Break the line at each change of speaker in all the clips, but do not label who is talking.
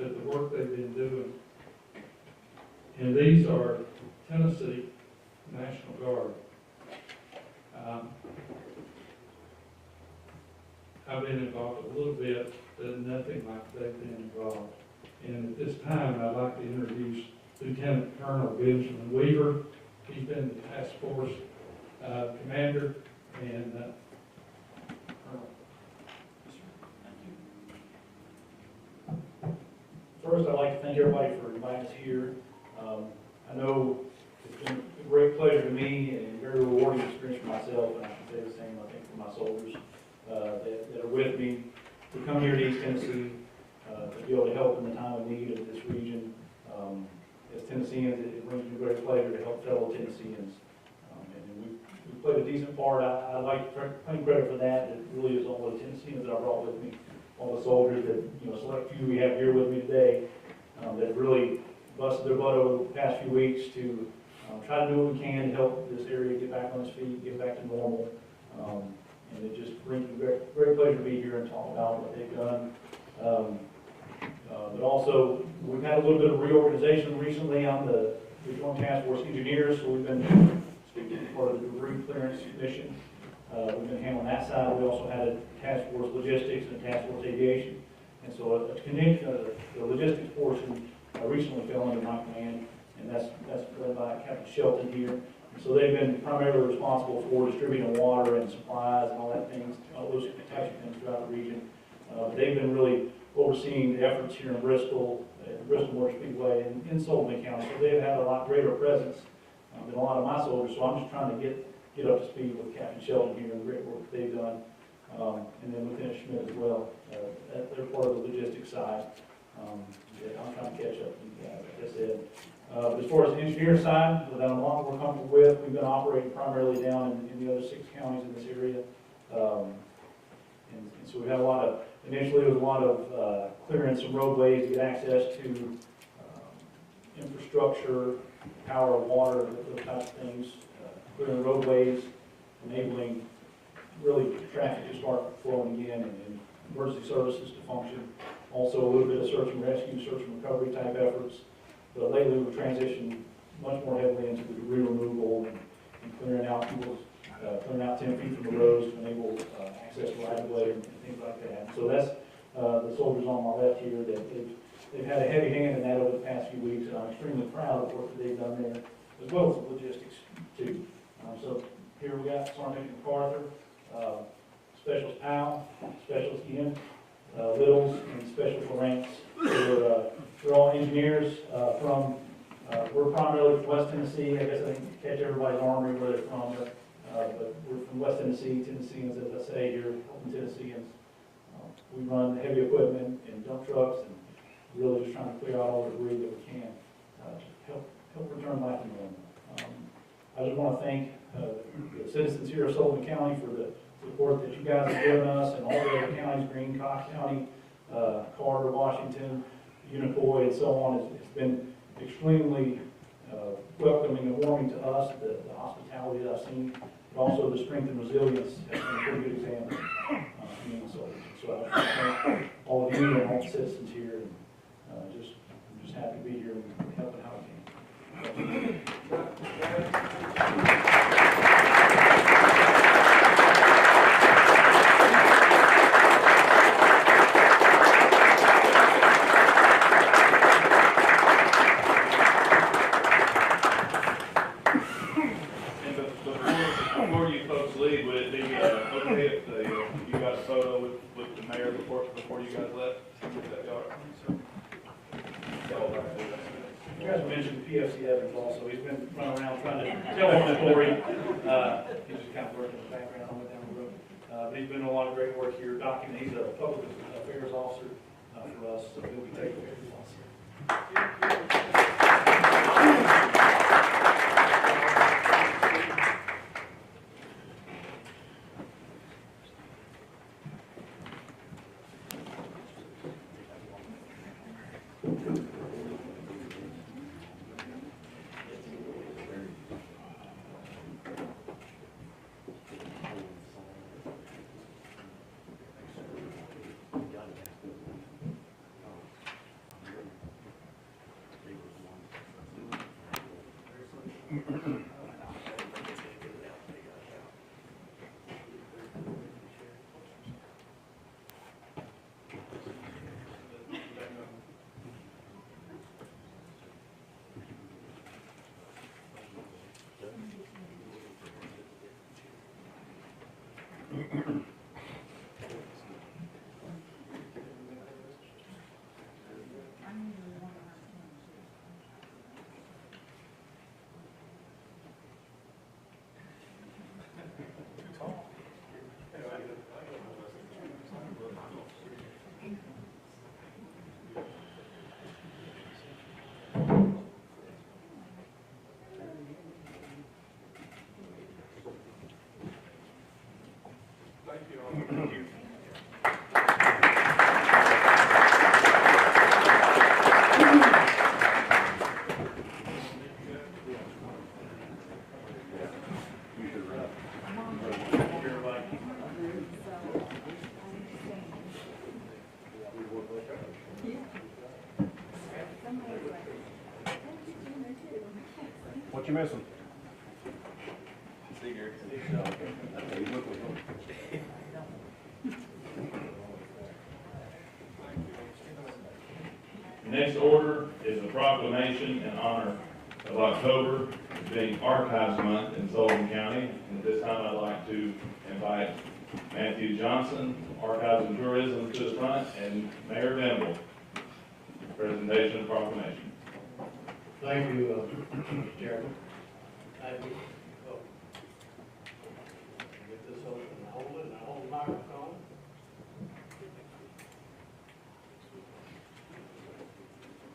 at the work they've been doing. And these are Tennessee National Guard. I've been involved a little bit, but nothing like they've been involved. And at this time, I'd like to introduce Lieutenant Colonel Benjamin Weaver. He's been the task force commander, and Colonel.
First, I'd like to thank everybody for inviting us here. I know it's been a great pleasure to me and a very rewarding experience for myself, and I can say the same, I think, for my soldiers that are with me. We come here to East Tennessee to be able to help in the time of need of this region. As Tennesseans, it brings me great pleasure to help fellow Tennesseans. And we played a decent part. I'd like to claim credit for that. It really is all the Tennesseans that I brought with me, all the soldiers that, select few we have here with me today, that have really busted their butt over the past few weeks to try to do what we can to help this area get back on its feet, get back to normal. And it just brings me great pleasure to be here and talk about what they've done. But also, we've had a little bit of reorganization recently on the Joint Task Force engineers, so we've been speaking part of the debris clearance mission. We've been handling that side. We also had a task force logistics and a task force aviation. And so the logistics portion recently fell under my command, and that's led by Captain Shelton here. And so they've been primarily responsible for distributing water and supplies and all those types of things throughout the region. They've been really overseeing the efforts here in Bristol, at the Bristol Motor Speedway, and in Sullivan County. So they've had a lot greater presence than a lot of my soldiers. So I'm just trying to get up to speed with Captain Shelton here and the great work that they've done, and then Lieutenant Schmidt as well. They're part of the logistics side. I'm trying to catch up with you guys, like I said. As far as the engineer side, that I'm a lot more comfortable with, we've been operating primarily down in the other 6 counties in this area. And so we had initially there was a lot of clearing some roadways to get access to infrastructure, power, water, those types of things, clearing roadways, enabling really traffic to start flowing again and emergency services to function. Also a little bit of search and rescue, search and recovery type efforts. But lately we've transitioned much more heavily into the debris removal and clearing out 10 feet from the roads to enable access to right of way and things like that. So that's the soldiers on my left here that they've had a heavy hand in that over the past few weeks, and I'm extremely proud of the work that they've done there, as well as the logistics too. So here we got Sergeant MacArthur, Specialist Powell, Specialist Ian, Littles, and Specialist Lawrence. They're all engineers we're primarily from West Tennessee. I guess I can catch everybody's armory where they're from, but we're from West Tennessee, Tennesseans, as I say here, helping Tennesseans. We run heavy equipment and dump trucks and really just trying to clear out all the debris that we can to help return life to normal. I just want to thank the citizens here of Sullivan County for the support that you guys have given us, and all the other counties, Greene, Cox County, Carter, Washington, Unicoi, and so on. It's been extremely welcoming and warming to us, the hospitality that I've seen, but also the strength and resilience has been a pretty good example for me and soldiers. So I want to thank all of you and all the citizens here, and I'm just happy to be here and helping how I can.
Before you guys left?
You guys mentioned PFC Evans also. He's been running around trying to tell one story. He's just kind of working in the background on it down the road. But he's been doing a lot of great work here. He's a public affairs officer for us, so he'll be taking care of his officer.
What you missing?
Next order is a proclamation in honor of October being Archives Month in Sullivan County. And at this time, I'd like to invite Matthew Johnson, Archives and Tourism, to the front, and Mayor Venable. Presentation of proclamation.
Thank you, Mr. Chairman. Thank you. Get this open and hold it, and hold the microphone.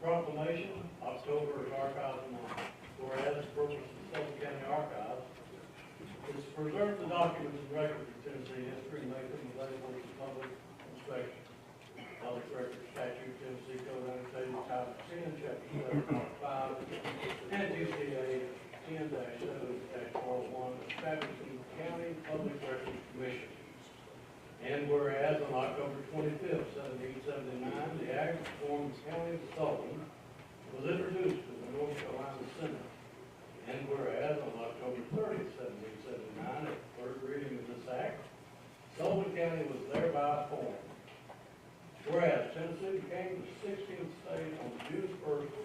Proclamation, October is Archives Month. Whereas the purpose of the Sullivan County Archives is to preserve the documents and records of Tennessee history and make them available to public inspection. Public Records Statute, Tennessee Code Annotated Title 10, Chapter 7.5, and TCA 10-7-401, establishing the County Public Records Commission. And whereas on October 25th, 1779, the Act to form the County of Sullivan was introduced to the North Carolina Senate. And whereas on October 30th, 1779, at the third reading of this act, Sullivan County was thereby formed. Whereas Tennessee became the 16th state on June 1st,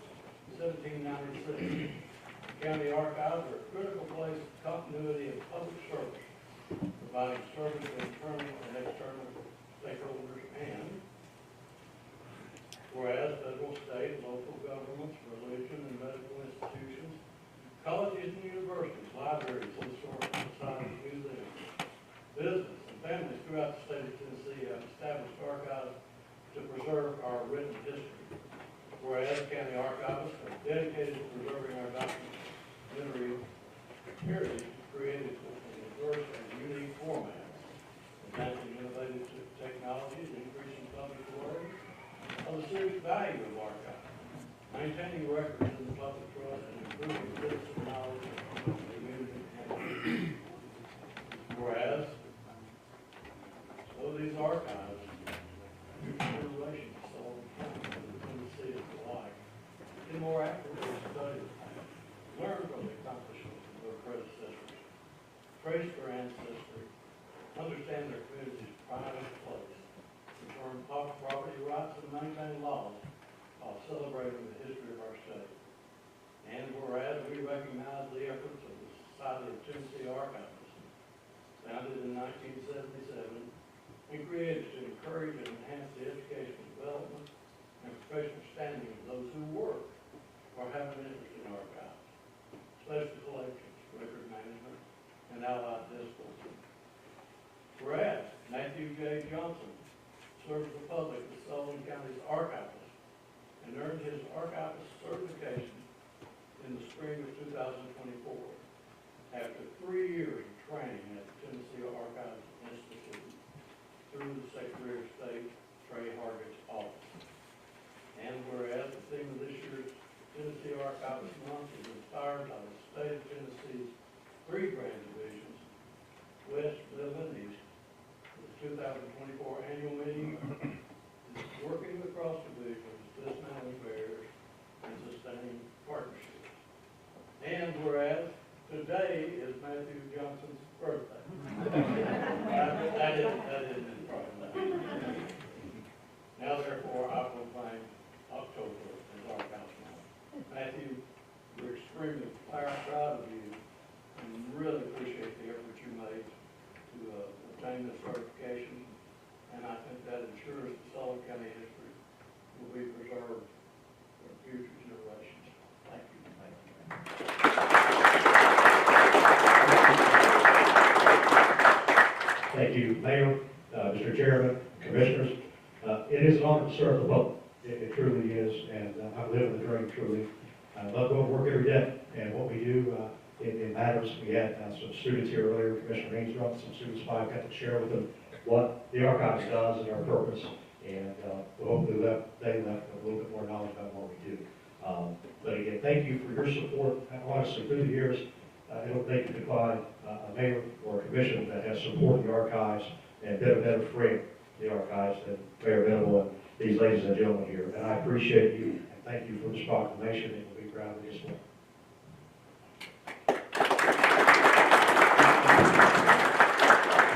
1796. The county archives are a critical place of continuity of public service, providing service to internal and external stakeholders. And whereas federal, state, local governments, religion and medical institutions, colleges and universities, libraries, historical societies, museums, business, and families throughout the state of Tennessee have established archives to preserve our written history. Whereas county archivists are dedicated to preserving our documentary heritage created in diverse and unique formats, advancing innovative technologies, increasing public awareness of the serious value of archives, maintaining records in the public trust, and improving citizen knowledge of the community. Whereas, so these archives generations of Tennessee is alike, and more accurately study the past, learn from the accomplishments of their predecessors, trace their ancestry, understand their community's pride and place, confirm property rights, and maintain laws while celebrating the history of our state. And whereas we recognize the efforts of the Society of Tennessee Archivists, founded in 1977, and created to encourage and enhance the educational development and professional standing of those who work or have an interest in archives, special collections, record management, and allied disciplines. Whereas Matthew J. Johnson served the public as Sullivan County's archivist and earned his archivist certification in the spring of 2024 after 3 years of training at the Tennessee Archives Institute through the Secretary of State, Trey Hargett's office. And whereas the theme of this year's Tennessee Archivist Month is inspired by the state of Tennessee's 3 grand divisions, West, Middle, and East, the 2024 annual meeting is working across divisions, dismantling barriers, and sustaining partnerships. And whereas today is Matthew Johnson's birthday. That is his proclamation. Now therefore I proclaim October as Archives Month. Matthew, we're extremely proud of you and really appreciate the effort you made to obtain this certification. And I think that ensures the Sullivan County history will be preserved for future generations. Thank you. Thank you.
Thank you, Mayor, Mr. Chairman, Commissioners. It is an honor to serve the public. It truly is, and I'm living the dream, truly. I love going to work every day, and what we do, it matters. We had some students here earlier, Commissioner Ainsdorf, some students I've got to share with them what the archives does and our purpose, and hopefully they left a little bit more knowledge about what we do. But again, thank you for your support. Honestly, through the years, I don't think you could find a mayor or a commission that has supported the archives and been a better friend to the archives than Mayor Venable and these ladies and gentlemen here. And I appreciate you, and thank you for this proclamation, and we'll be proud of this one.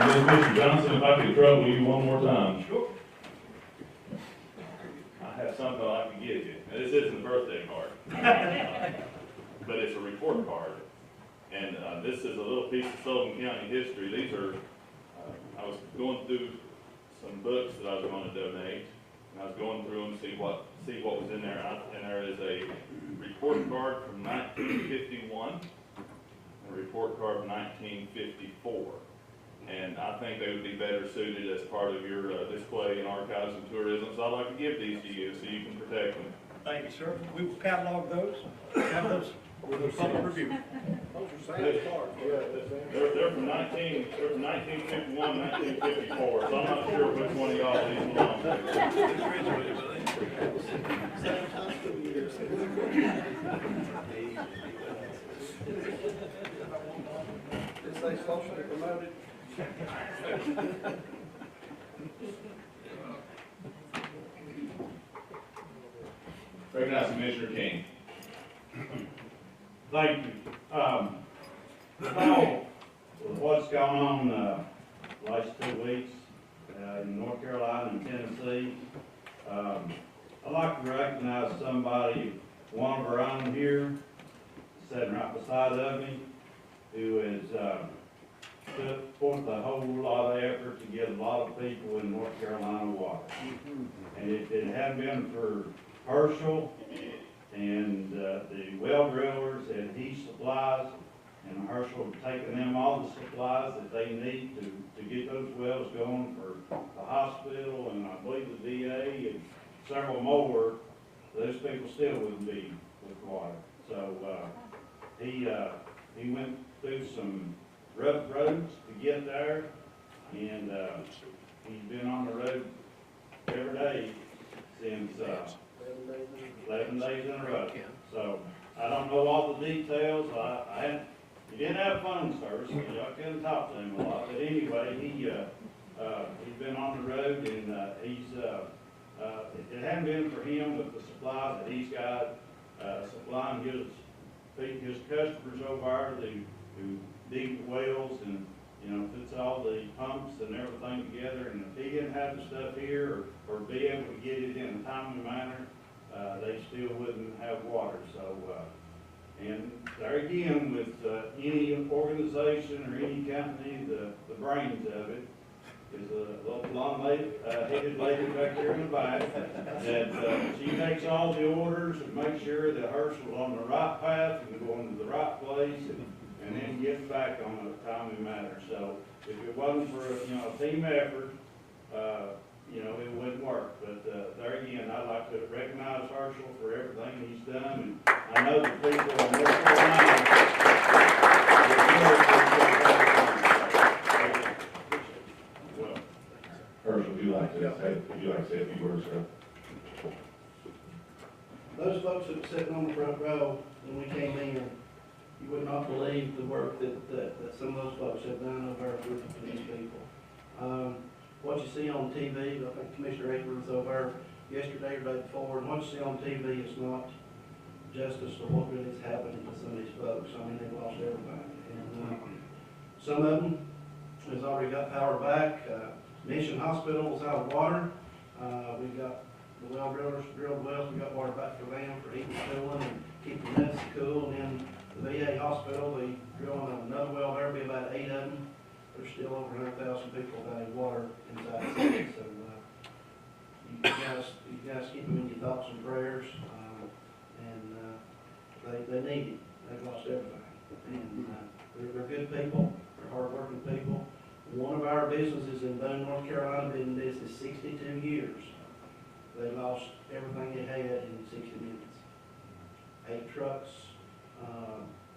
Mr. Johnson, if I could trouble you one more time. Sure. I have something I'd like to give you. Now, this isn't a birthday card, but it's a report card. And this is a little piece of Sullivan County history. These are, I was going through some books that I was going to donate, and I was going through them to see what was in there. And there is a report card from 1951, and a report card from 1954. And I think they would be better suited as part of your display in archives and tourism. So I'd like to give these to you so you can protect them.
Thank you, sir. We will catalog those, have those with public review.
They're from 1951, 1954, so I'm not sure which one of y'all these belong to.
Is they socially promoted?
Recognize Commissioner King.
Thank you. Now, with what's gone on the last 2 weeks in North Carolina and Tennessee, I'd like to recognize somebody, one of our own here, sitting right beside of me, who has put forth a whole lot of effort to get a lot of people in North Carolina water. And if it hadn't been for Herschel and the well drillers and he supplies, and Herschel taking them all the supplies that they need to get those wells going for the hospital and I believe the VA and several more, those people still wouldn't be with water. So he went through some rough roads to get there, and he's been on the road every day since 11 days in a row. So I don't know all the details. He didn't have phone service, so I couldn't talk to him a lot. But anyway, he's been on the road, and it hadn't been for him, but the supplies that he's got, supplying his customers over there who dig the wells and, puts all the pumps and everything together. And if he didn't have the stuff here or be able to get it in a timely manner, they still wouldn't have water. So, and there again, with any organization or any company, the brains of it is a little blonde-headed lady back there in the back that she takes all the orders and makes sure that Herschel's on the right path and going to the right place and then gets back on a timely manner. So if it wasn't for a team effort, it wouldn't work. But there again, I'd like to recognize Herschel for everything he's done, and I know the people in North Carolina.
Well, Herschel, would you like to say a few words, sir?
Those folks that were sitting on the front row when we came in, you would not believe the work that some of those folks have done over there for these people. What you see on TV, I think Commissioner Akers was over yesterday or the day before, and what you see on TV is not justice for what really is happening to some of these folks. I mean, they've lost everything. And some of them has already got power back. Mission Hospital was out of water. We've got the well drillers drilled wells. We got water back for them for heating, cooling, and keeping the medicine cool. And then the VA hospital, we drilling another well there, be about 8 of them. There's still over 100,000 people without any water inside the city. So you guys keep them in your thoughts and prayers. They need it. They've lost everything. And they're good people. They're hardworking people. One of our businesses in Boone, North Carolina, been in business 62 years. They lost everything they had in 60 minutes. 8 trucks,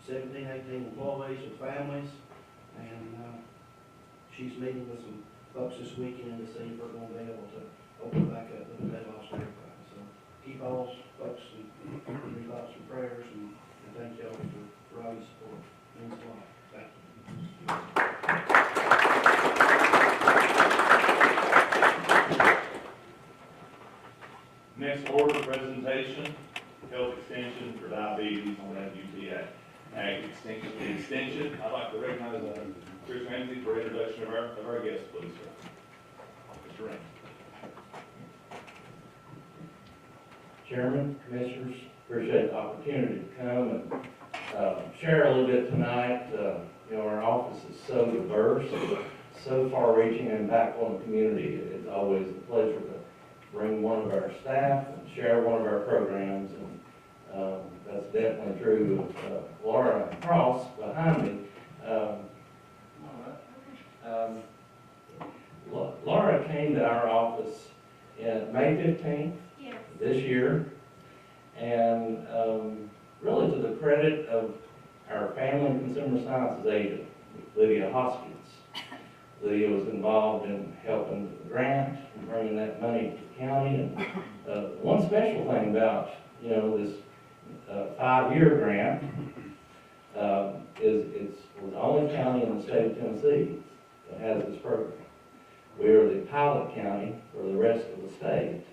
17, 18 employees with families, and she's meeting with some folks this weekend to see if we're gonna be able to open back up the they lost everybody. So keep all those folks in your thoughts and prayers, and thank y'all for all your support. Means a lot. Thank you.
Next order presentation, health extension for diabetes on that UT Ag extension. I'd like to recognize Chris Ramsey for introduction of our guest, please, sir. Mr. Ramsey.
Chairman, Commissioners, appreciate the opportunity to come and share a little bit tonight. Our office is so diverse, so far-reaching and impactful in the community. It's always a pleasure to bring one of our staff and share one of our programs, and that's definitely true of Laura Cross behind me. Laura came to our office in May 15th this year, and really to the credit of our Family and Consumer Sciences agent, Lydia Hoskins. Lydia was involved in helping the grant and bringing that money to the county. And one special thing about this 5-year grant is it's the only county in the state of Tennessee that has this program. We are the pilot county for the rest of the state.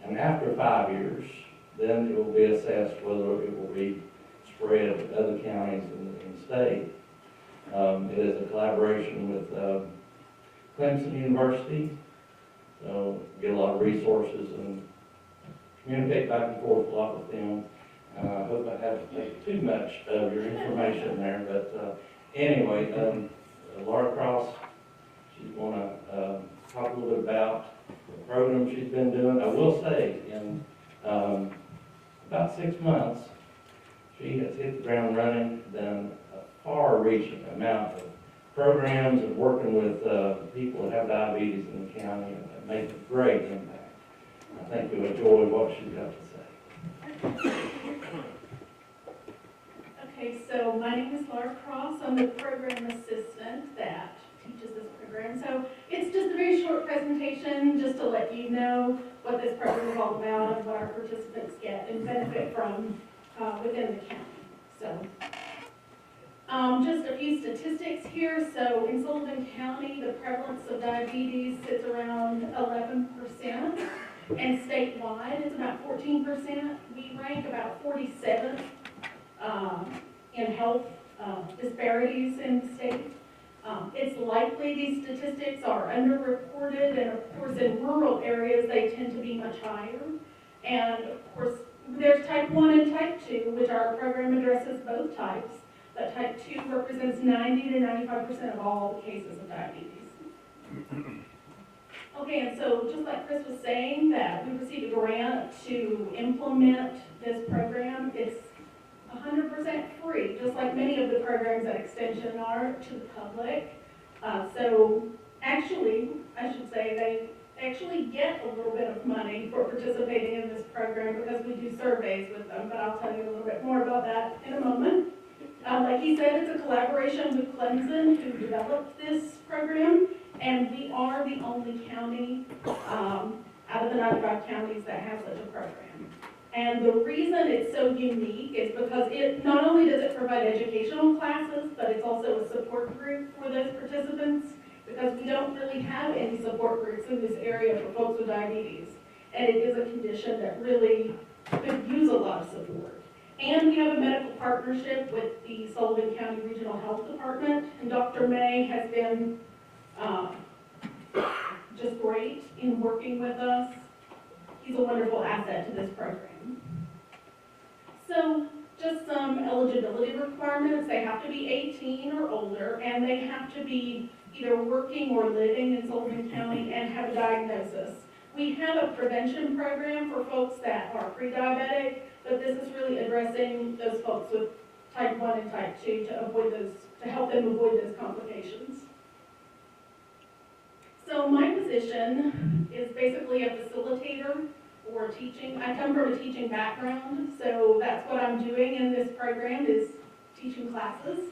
And after 5 years, then it will be assessed whether it will be spread to other counties in the state. It is a collaboration with Clemson University, so get a lot of resources and communicate back and forth a lot with them. I hope I haven't taken too much of your information there, but anyway, Laura Cross, she's going to talk a little bit about the program she's been doing. I will say, in about 6 months, she has hit the ground running, done a far-reaching amount of programs and working with people that have diabetes in the county, and making a great impact. I think you'll enjoy what she's got to say.
Okay, so my name is Laura Cross. I'm the program assistant that teaches this program. So it's just a very short presentation just to let you know what this program is all about and what our participants get and benefit from within the county. So just a few statistics here. So in Sullivan County, the prevalence of diabetes sits around 11%, and statewide it's about 14%. We rank about 47th in health disparities in the state. It's likely these statistics are underreported, and of course in rural areas they tend to be much higher. And of course there's type 1 and type 2, which our program addresses both types, but type 2 represents 90 to 95% of all the cases of diabetes. Okay, and so just like Chris was saying, that we received a grant to implement this program. It's 100% free, just like many of the programs at Extension are to the public. So actually, I should say they actually get a little bit of money for participating in this program because we do surveys with them, but I'll tell you a little bit more about that in a moment. Like he said, it's a collaboration with Clemson, who developed this program, and we are the only county out of the 95 counties that has such a program. And the reason it's so unique is because it not only does it provide educational classes, but it's also a support group for those participants, because we don't really have any support groups in this area for folks with diabetes. And it is a condition that really could use a lot of support. And we have a medical partnership with the Sullivan County Regional Health Department, and Dr. May has been just great in working with us. He's a wonderful asset to this program. So just some eligibility requirements. They have to be 18 or older, and they have to be either working or living in Sullivan County and have a diagnosis. We have a prevention program for folks that are pre-diabetic, but this is really addressing those folks with type 1 and type 2 to avoid those, to help them avoid those complications. So my position is basically a facilitator or teaching. I come from a teaching background, so that's what I'm doing in this program is teaching classes.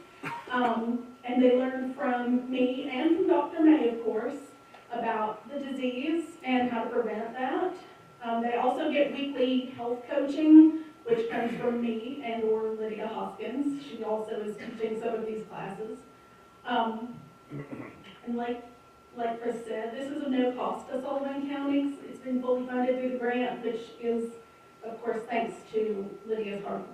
And they learn from me and from Dr. May, of course. about the disease and how to prevent that. They also get weekly health coaching, which comes from me and or Lydia Hoskins. She also is teaching some of these classes. And like Chris said, this is of no cost to Sullivan County. It's been fully funded through the grant, which is, of course, thanks to Lydia's hard work.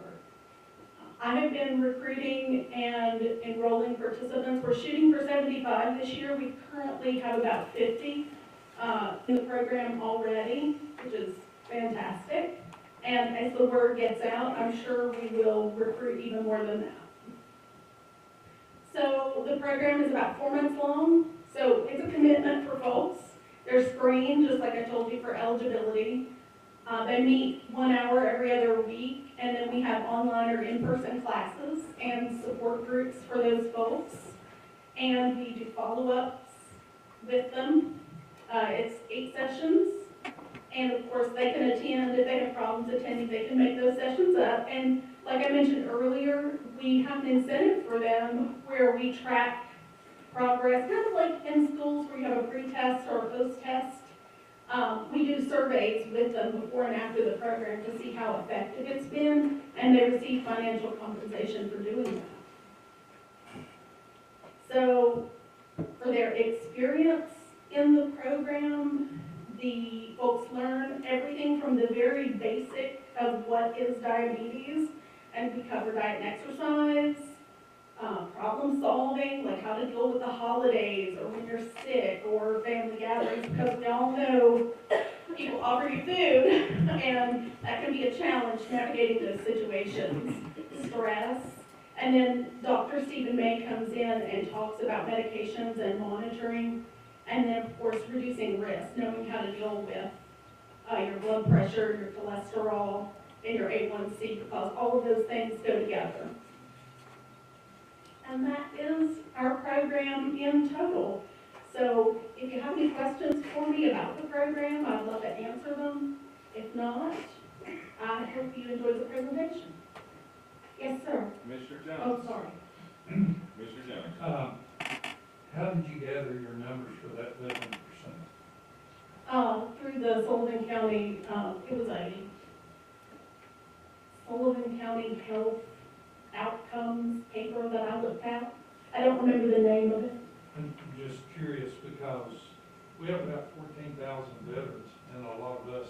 I have been recruiting and enrolling participants. We're shooting for 75 this year. We currently have about 50 in the program already, which is fantastic. And as the word gets out, I'm sure we will recruit even more than that. So the program is about 4 months long. So it's a commitment for folks. They're screened, just like I told you, for eligibility. They meet 1 hour every other week, and then we have online or in-person classes and support groups for those folks. And we do follow-ups with them. It's 8 sessions, and of course they can attend. If they have problems attending, they can make those sessions up. And like I mentioned earlier, we have an incentive for them where we track progress, kind of like in schools where you have a pre-test or a post-test. We do surveys with them before and after the program to see how effective it's been, and they receive financial compensation for doing that. So for their experience in the program, the folks learn everything from the very basic of what is diabetes, and we cover diet and exercise, problem solving, like how to deal with the holidays or when you're sick or family gatherings, because we all know people offer you food and that can be a challenge navigating those situations, stress. And then Dr. Stephen May comes in and talks about medications and monitoring, and then of course reducing risk, knowing how to deal with your blood pressure, your cholesterol, and your A1C, because all of those things go together. And that is our program in total. So if you have any questions for me about the program, I'd love to answer them. If not, I hope you enjoyed the presentation. Yes, sir.
Mr. Jones.
Oh, sorry.
Mr. Jones.
How did you gather your numbers for that 11%?
Through the Sullivan County, it was a Sullivan County Health Outcomes paper that I looked at. I don't remember the name of it.
I'm just curious because we have about 14,000 veterans, and a lot of us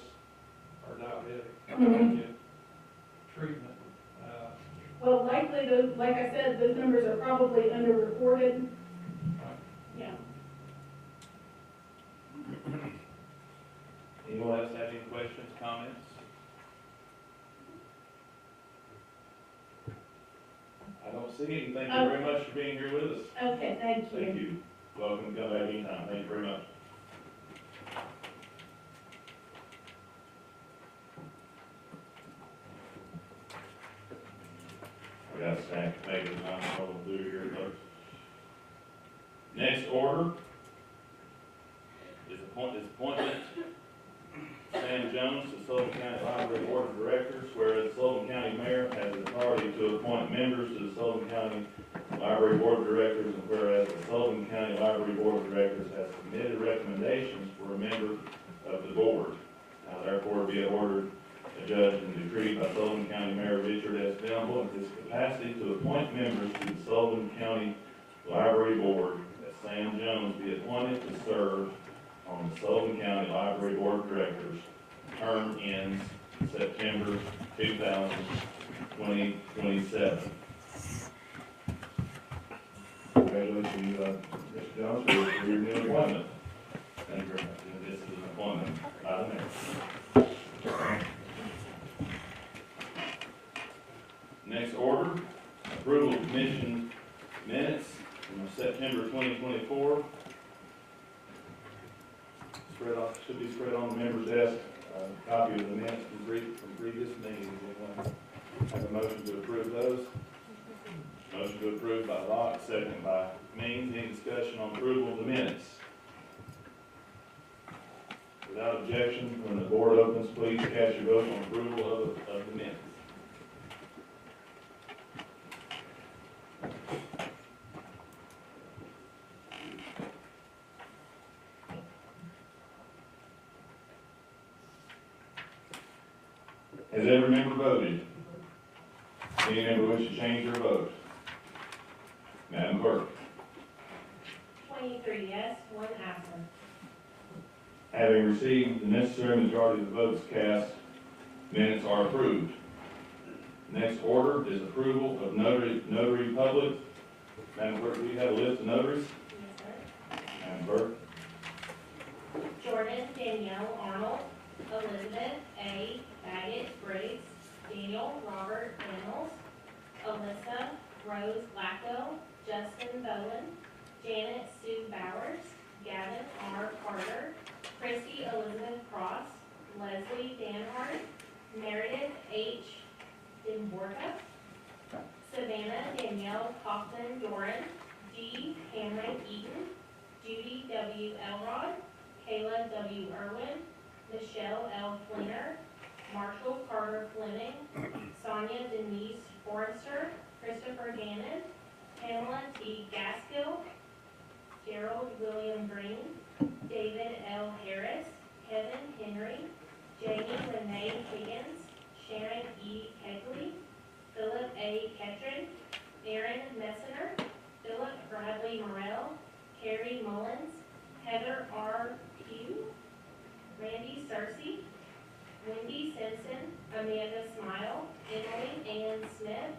are diabetic and get treatment.
Well, likely those, like I said, those numbers are probably underreported. Yeah.
Anyone else have any questions, comments? I don't see it, and thank you very much for being here with us.
Okay, thank you.
Thank you. Welcome to come back anytime. Thank you very much. We got a stack of papers I'm going to do here, folks. Next order is appointment Sam Jones to Sullivan County Library Board of Directors, whereas Sullivan County Mayor has the authority to appoint members to the Sullivan County Library Board of Directors, and whereas the Sullivan County Library Board of Directors has submitted recommendations for a member of the board. Now therefore be it ordered, adjudged and decreed by Sullivan County Mayor Richard S. Venable in his capacity to appoint members to the Sullivan County Library Board, that Sam Jones be appointed to serve on the Sullivan County Library Board of Directors. Term ends September 2027. Congratulations, Mr. Jones, for your new appointment. Thank you very much. And this is an appointment by the mayor. Next order, approval of commission minutes from September 2024. Should be spread on the member's desk. Copy of the minutes from previous meetings. Anyone have a motion to approve those? Motion to approve by Locke, second by Means. Any discussion on approval of the minutes? Without objection, when the board opens, please cast your vote on approval of the minutes. Has every member voted? Any member wish to change their vote? Madam Clerk.
23 yes, 1 absent.
Having received the necessary majority of the votes cast, minutes are approved. Next order is approval of notary public. Madam Clerk, do you have a list of notaries?
Yes, sir.
Madam Clerk.
Jordan Danielle Arnold, Elizabeth A. Baggett Briggs, Daniel Robert Daniels, Alyssa Rose Lacko, Justin Bowen, Janet Sue Bowers, Gavin R. Carter, Christy Elizabeth Cross, Leslie Danhart, Meredith H. Dimborka, Savannah Danielle Kaufman Doran, D. Cameron Eaton, Judy W. Elrod, Kayla W. Irwin, Michelle L. Fleener, Marshall Carter Fleming, Sonia Denise Forrester, Christopher Gannon, Pamela T. Gaskill, Gerald William Green, David L. Harris, Kevin Henry, Jamie Renee Higgins, Sharon E. Kegley, Philip A. Ketron, Aaron Messner, Philip Bradley Morrell, Carrie Mullins, Heather R. Pugh, Randy Searcy, Wendy Simpson, Amanda Smile, Emily Ann Smith,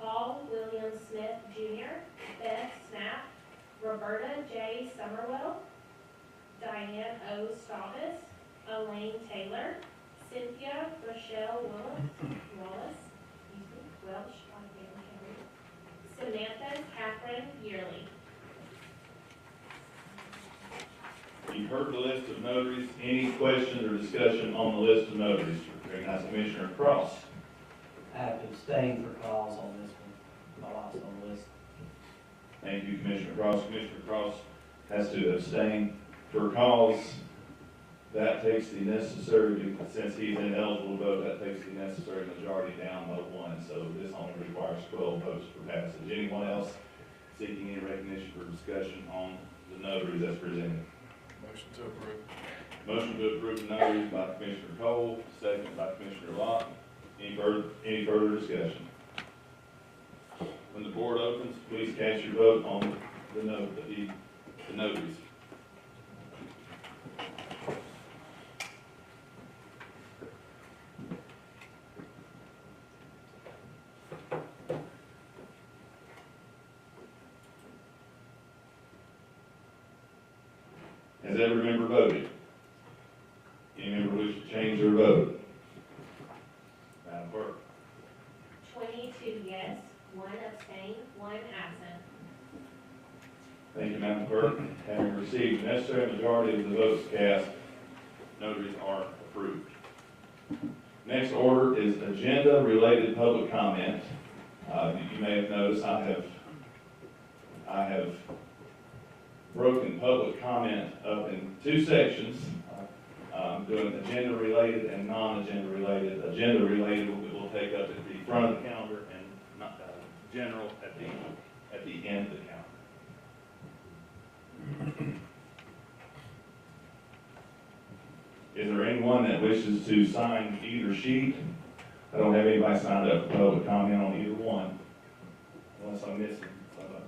Paul William Smith Jr., Beth Snap, Roberta J. Summerwell, Diane O. Stavis, Elaine Taylor, Cynthia Rochelle Welsh, Samantha Catherine Yearly.
You've heard the list of notaries. Any questions or discussion on the list of notaries? Recognize Commissioner Cross.
I have to abstain for calls on this one, my last on the list.
Thank you, Commissioner Cross. Commissioner Cross has to abstain for cause. That takes the necessary, since he's ineligible to vote, that takes the necessary majority down by 1. So this only requires 12 votes for passage. Anyone else seeking any recognition for discussion on the notaries as presented?
Motion to approve.
Motion to approve the notaries by Commissioner Cole, second by Commissioner Lott. Any further discussion? When the board opens, please cast your vote on the notaries. Has every member voted? Any member wish to change their vote? Madam Clerk.
22 yes, 1 abstain, 1 absent.
Thank you, Madam Clerk. Having received the necessary majority of the votes cast, notaries are approved. Next order is agenda-related public comment. You may have noticed I have broken public comment up in 2 sections, doing agenda-related and non-agenda related. Agenda-related will take up at the front of the calendar, and not general at the end of the calendar. Is there anyone that wishes to sign either sheet? I don't have anybody signed up for public comment on either one, unless I'm missing somebody.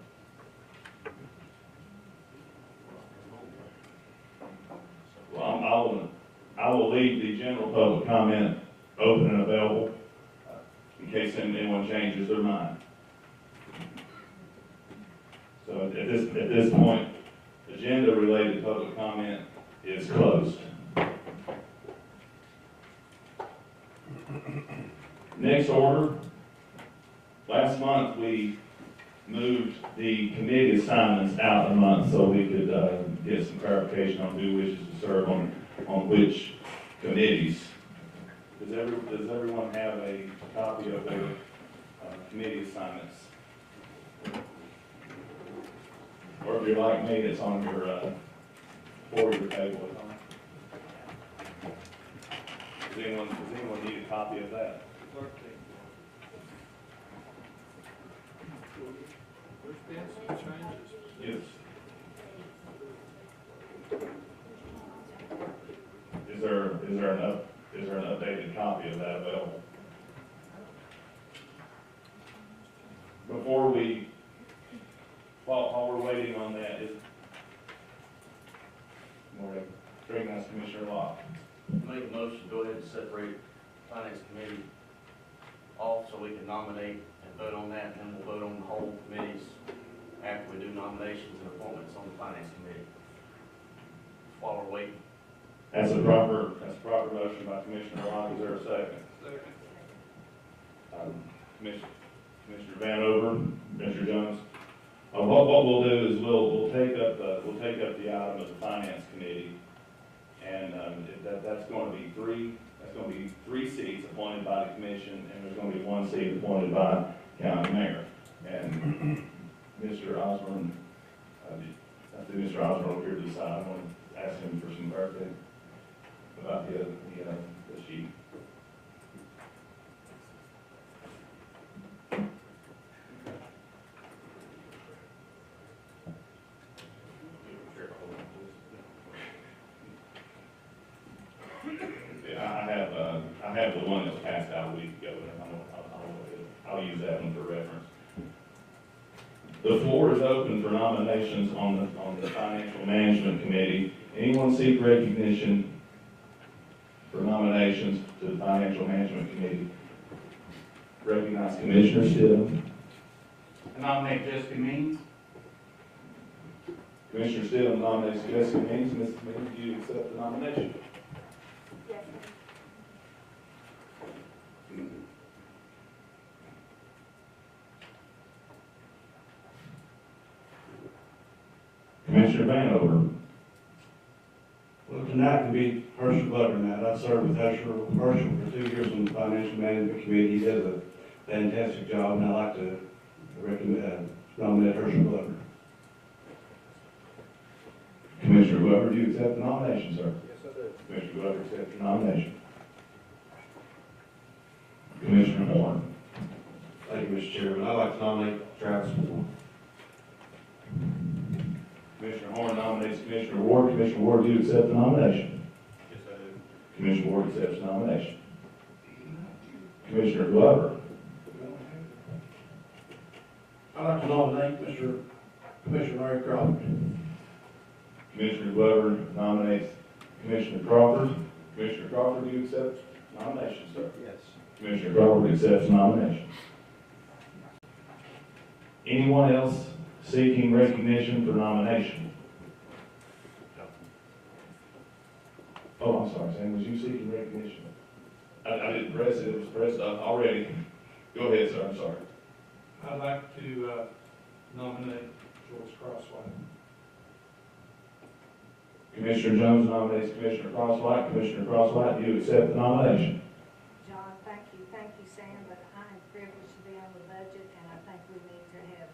Well, I will leave the general public comment open and available in case anyone changes their mind. So at this point, agenda-related public comment is closed. Next order. Last month, we moved the committee assignments out a month so we could get some clarification on who wishes to serve on which committees. Does everyone have a copy of their committee assignments? Or if you're like me, it's on your forward table. Does anyone need a copy of that? Yes. Is there an updated copy of that available? before we, while we're waiting on that, is, more recognize Commissioner Locke.
Make a motion, go ahead and separate finance committee off so we can nominate and vote on that, and then we'll vote on the whole committees after we do nominations and appointments on the finance committee. While we're waiting.
That's a proper motion by Commissioner Locke. Is there a second?
Second.
Commissioner Vanover, Commissioner Jones. What we'll do is we'll take up the item of the finance committee, and that's going to be three seats appointed by the commission, and there's going to be one seat appointed by county mayor. And Mr. Osborne, I think Mr. Osborne over here to the side. I want to ask him for some birthday about the sheet. Yeah, I have the one that was passed out a week ago, and I'll use that one for reference. The floor is open for nominations on the Financial Management Committee. Anyone seek recognition for nominations to the Financial Management Committee? Recognize Commissioner Stidham.
I nominate Jessica Means.
Commissioner Stidham nominates Jessica Means. Mrs. Means, do you accept the nomination?
Yes,
Commissioner Vanover.
Well, tonight can be Herschel Glover night. I served with Herschel for 2 years on the Financial Management Committee. He does a fantastic job, and I'd like to nominate Herschel Glover.
Commissioner Glover, do you accept the nomination, sir?
Yes, I do.
Commissioner Glover accepts the nomination. Commissioner Horn.
Thank you, Mr. Chairman. I'd like to nominate Travis Moore.
Commissioner Horn nominates Commissioner Ward. Commissioner Ward, do you accept the nomination?
Yes, I do.
Commissioner Ward accepts the nomination. Commissioner Glover.
I'd like to nominate Commissioner Larry Crawford.
Commissioner Glover nominates Commissioner Crawford. Commissioner Crawford, do you accept the nomination, sir?
Yes.
Commissioner Crawford accepts the nomination. Anyone else seeking recognition for nomination? Oh, I'm sorry, Sam, was you seeking recognition? I didn't press it, it was pressed already. Go ahead, sir, I'm sorry.
I'd like to nominate George Crosswhite.
Commissioner Jones nominates Commissioner Crosswhite. Commissioner Crosswhite, do you accept the nomination?
John, thank you, Sam, but I am privileged to be on the budget, and I think we need to have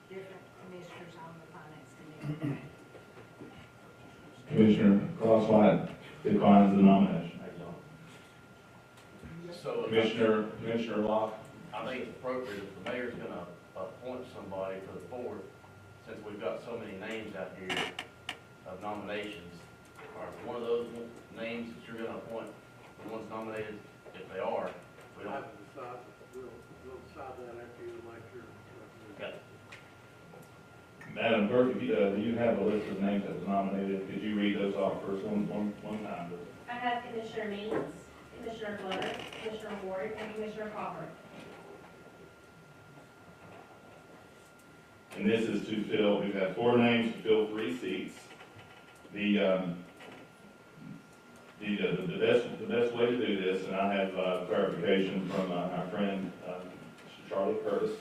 different commissioners on the finance committee.
Commissioner Crosswhite declines the nomination.
So
Commissioner Locke.
I think it's appropriate if the mayor's gonna appoint somebody for the board, since we've got so many names out here of nominations. Are one of those names that you're gonna appoint, the ones nominated, if they are, we
I
don't.
haven't decided, we'll decide that after you elect your.
Okay.
Madam Clerk, if you have a list of names that was nominated, could you read those off first one time, please?
I have Commissioner Means, Commissioner Glover, Commissioner Ward, and Commissioner Crawford.
And this is to fill, we've got 4 names to fill 3 seats. The best way to do this, and I have clarification from our friend, Mr. Charlie Curtis,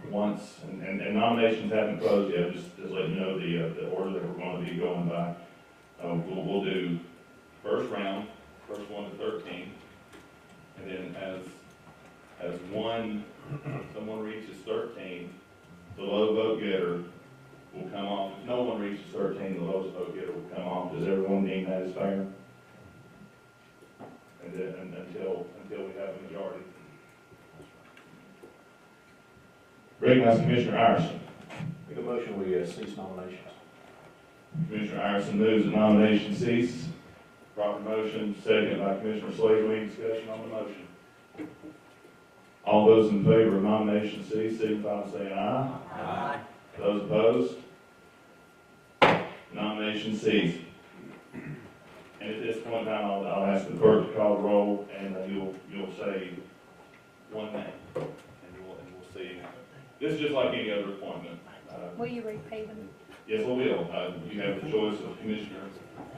once, and nominations haven't closed yet, just letting you know the order that we're going to be going by. We'll do first round, first 1 to 13, and then as someone reaches 13, the low vote getter will come off. If no one reaches 13, the lowest vote getter will come off. Does everyone deem that as fair? And then until we have a majority. Recognize Commissioner Iverson.
Make a motion, we cease nominations.
Commissioner Iverson moves the nomination cease. Proper motion, second by Commissioner Sullivan. Any discussion on the motion? All those in favor of nomination C, signify by saying aye.
Aye.
Those opposed? Nomination ceased. And at this point in time, I'll ask the clerk to call the roll, and you'll say one name. And we'll see. This is just like any other appointment.
Will you repeat them?
Yes, we will. You have the choice of Commissioner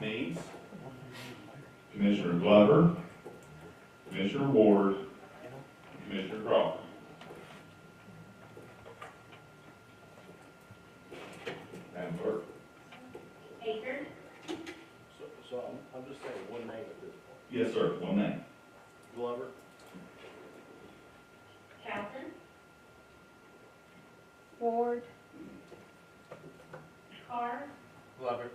Means, Commissioner Glover, Commissioner Ward, Commissioner Crawford. Madam Clerk.
Baker,
So I'm just saying one name at this point.
Yes, sir. One name.
Glover?
Calvin,
Ward,
Carr,
Glover.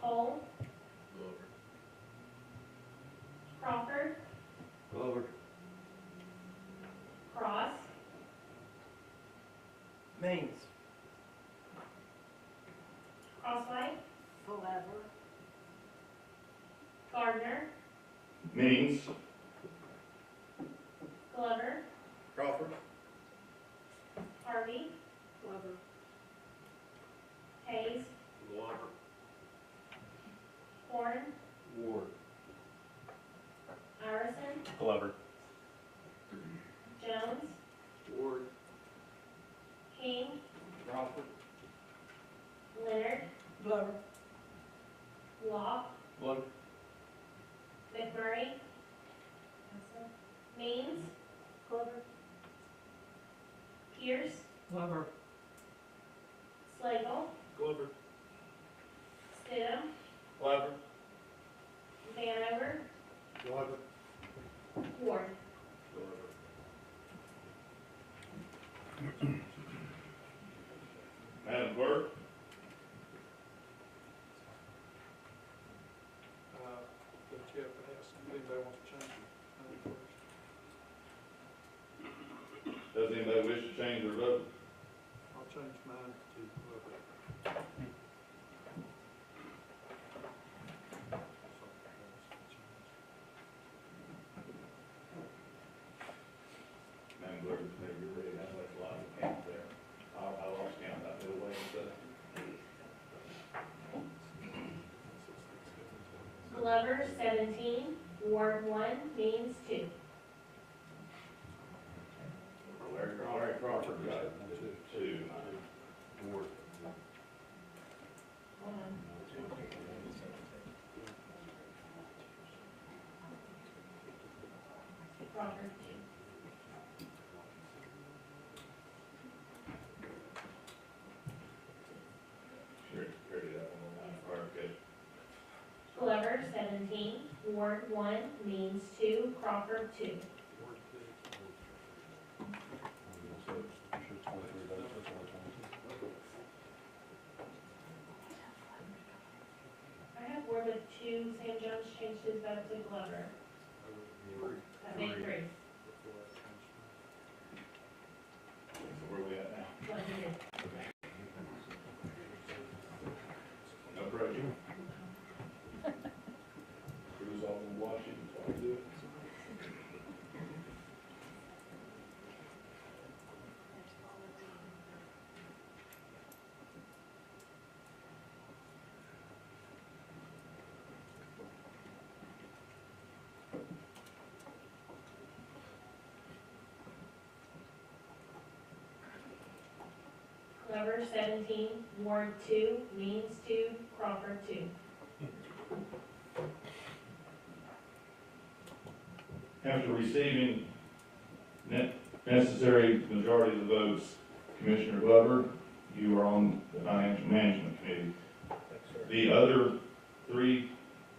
Cole,
Glover.
Crawford,
Glover.
Cross,
Means.
Crosswhite,
Glover,
Gardner,
Means.
Glover,
Crawford.
Harvey,
Glover,
Hayes,
Glover.
Horn,
Ward.
Iverson,
Glover.
Jones,
Ward.
King,
Crawford.
Leonard,
Glover,
Locke,
Glover.
McMurray, Means,
Glover,
Pierce,
Glover.
Slagle,
Glover.
Stidham,
Glover.
Vanover,
Glover.
Ward.
Madam Clerk.
But you have to ask if anybody wants to change it.
Does anybody wish to change their vote?
I'll change mine to Glover.
Madam Clerk, whenever you're ready, that's like a lot of count there. I lost count, I did away with that.
Glover, 17, Ward 1, Means 2.
Larry Crawford got two.
Ward.
Hold on. Crawford, 2.
Sure, carry that one on. Okay.
Glover, 17, Ward 1, Means 2, Crawford, 2.
Ward 2.
I have Ward with 2, Sam Jones changed his vote to Glover. That made 3.
So where are we at now?
What he did.
No pressure. Cruise off in Washington, so I do it.
Glover, 17, Ward 2, Means 2, Crawford, 2.
After receiving necessary majority of the votes, Commissioner Glover, you are on the Financial Management Committee. The other three,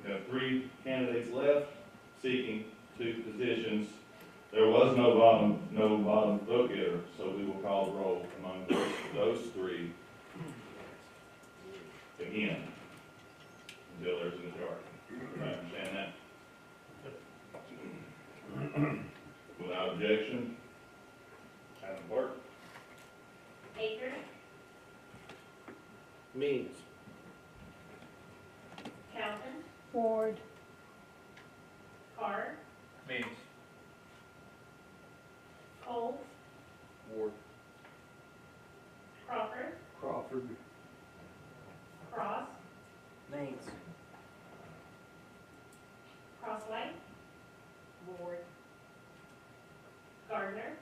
we have 3 candidates left seeking 2 positions. There was no bottom vote getter, so we will call the roll among those 3 again until there's a majority. I understand that? Without objection, Madam Clerk.
Baker,
Means.
Calvin,
Ward,
Carr,
Means.
Gardner,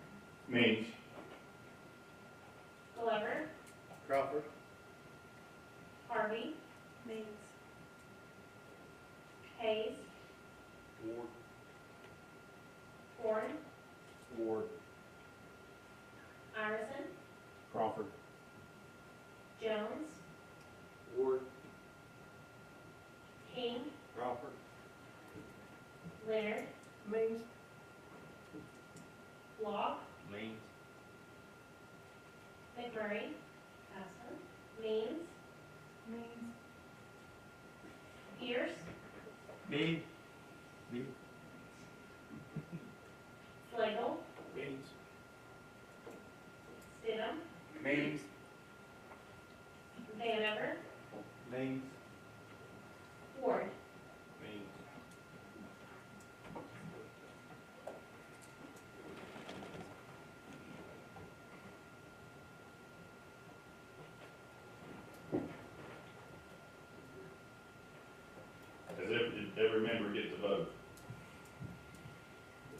Means.
Glover,
Crawford.
Harvey,
Means.
Hayes,
Ward.
Horn,
Ward.
Iverson,
Crawford.
Jones,
Ward.
King,
Crawford.
Leonard,
Means.
Block,
Means.
McMurray, Aspen, Means,
Means.
Pierce,
Mead.
Slagle,
Means.
Stidham,
Means.
Vanover,
Means.
Ward.
Means.
Does every member get to vote?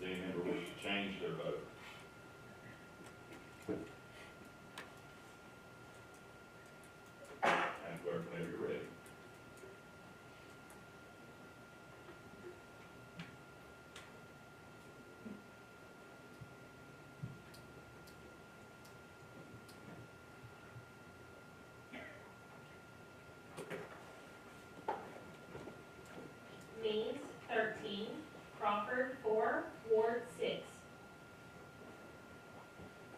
Does any member wish to change their vote? And clerk, whenever you're ready.
Means 13, Crawford 4, Ward 6.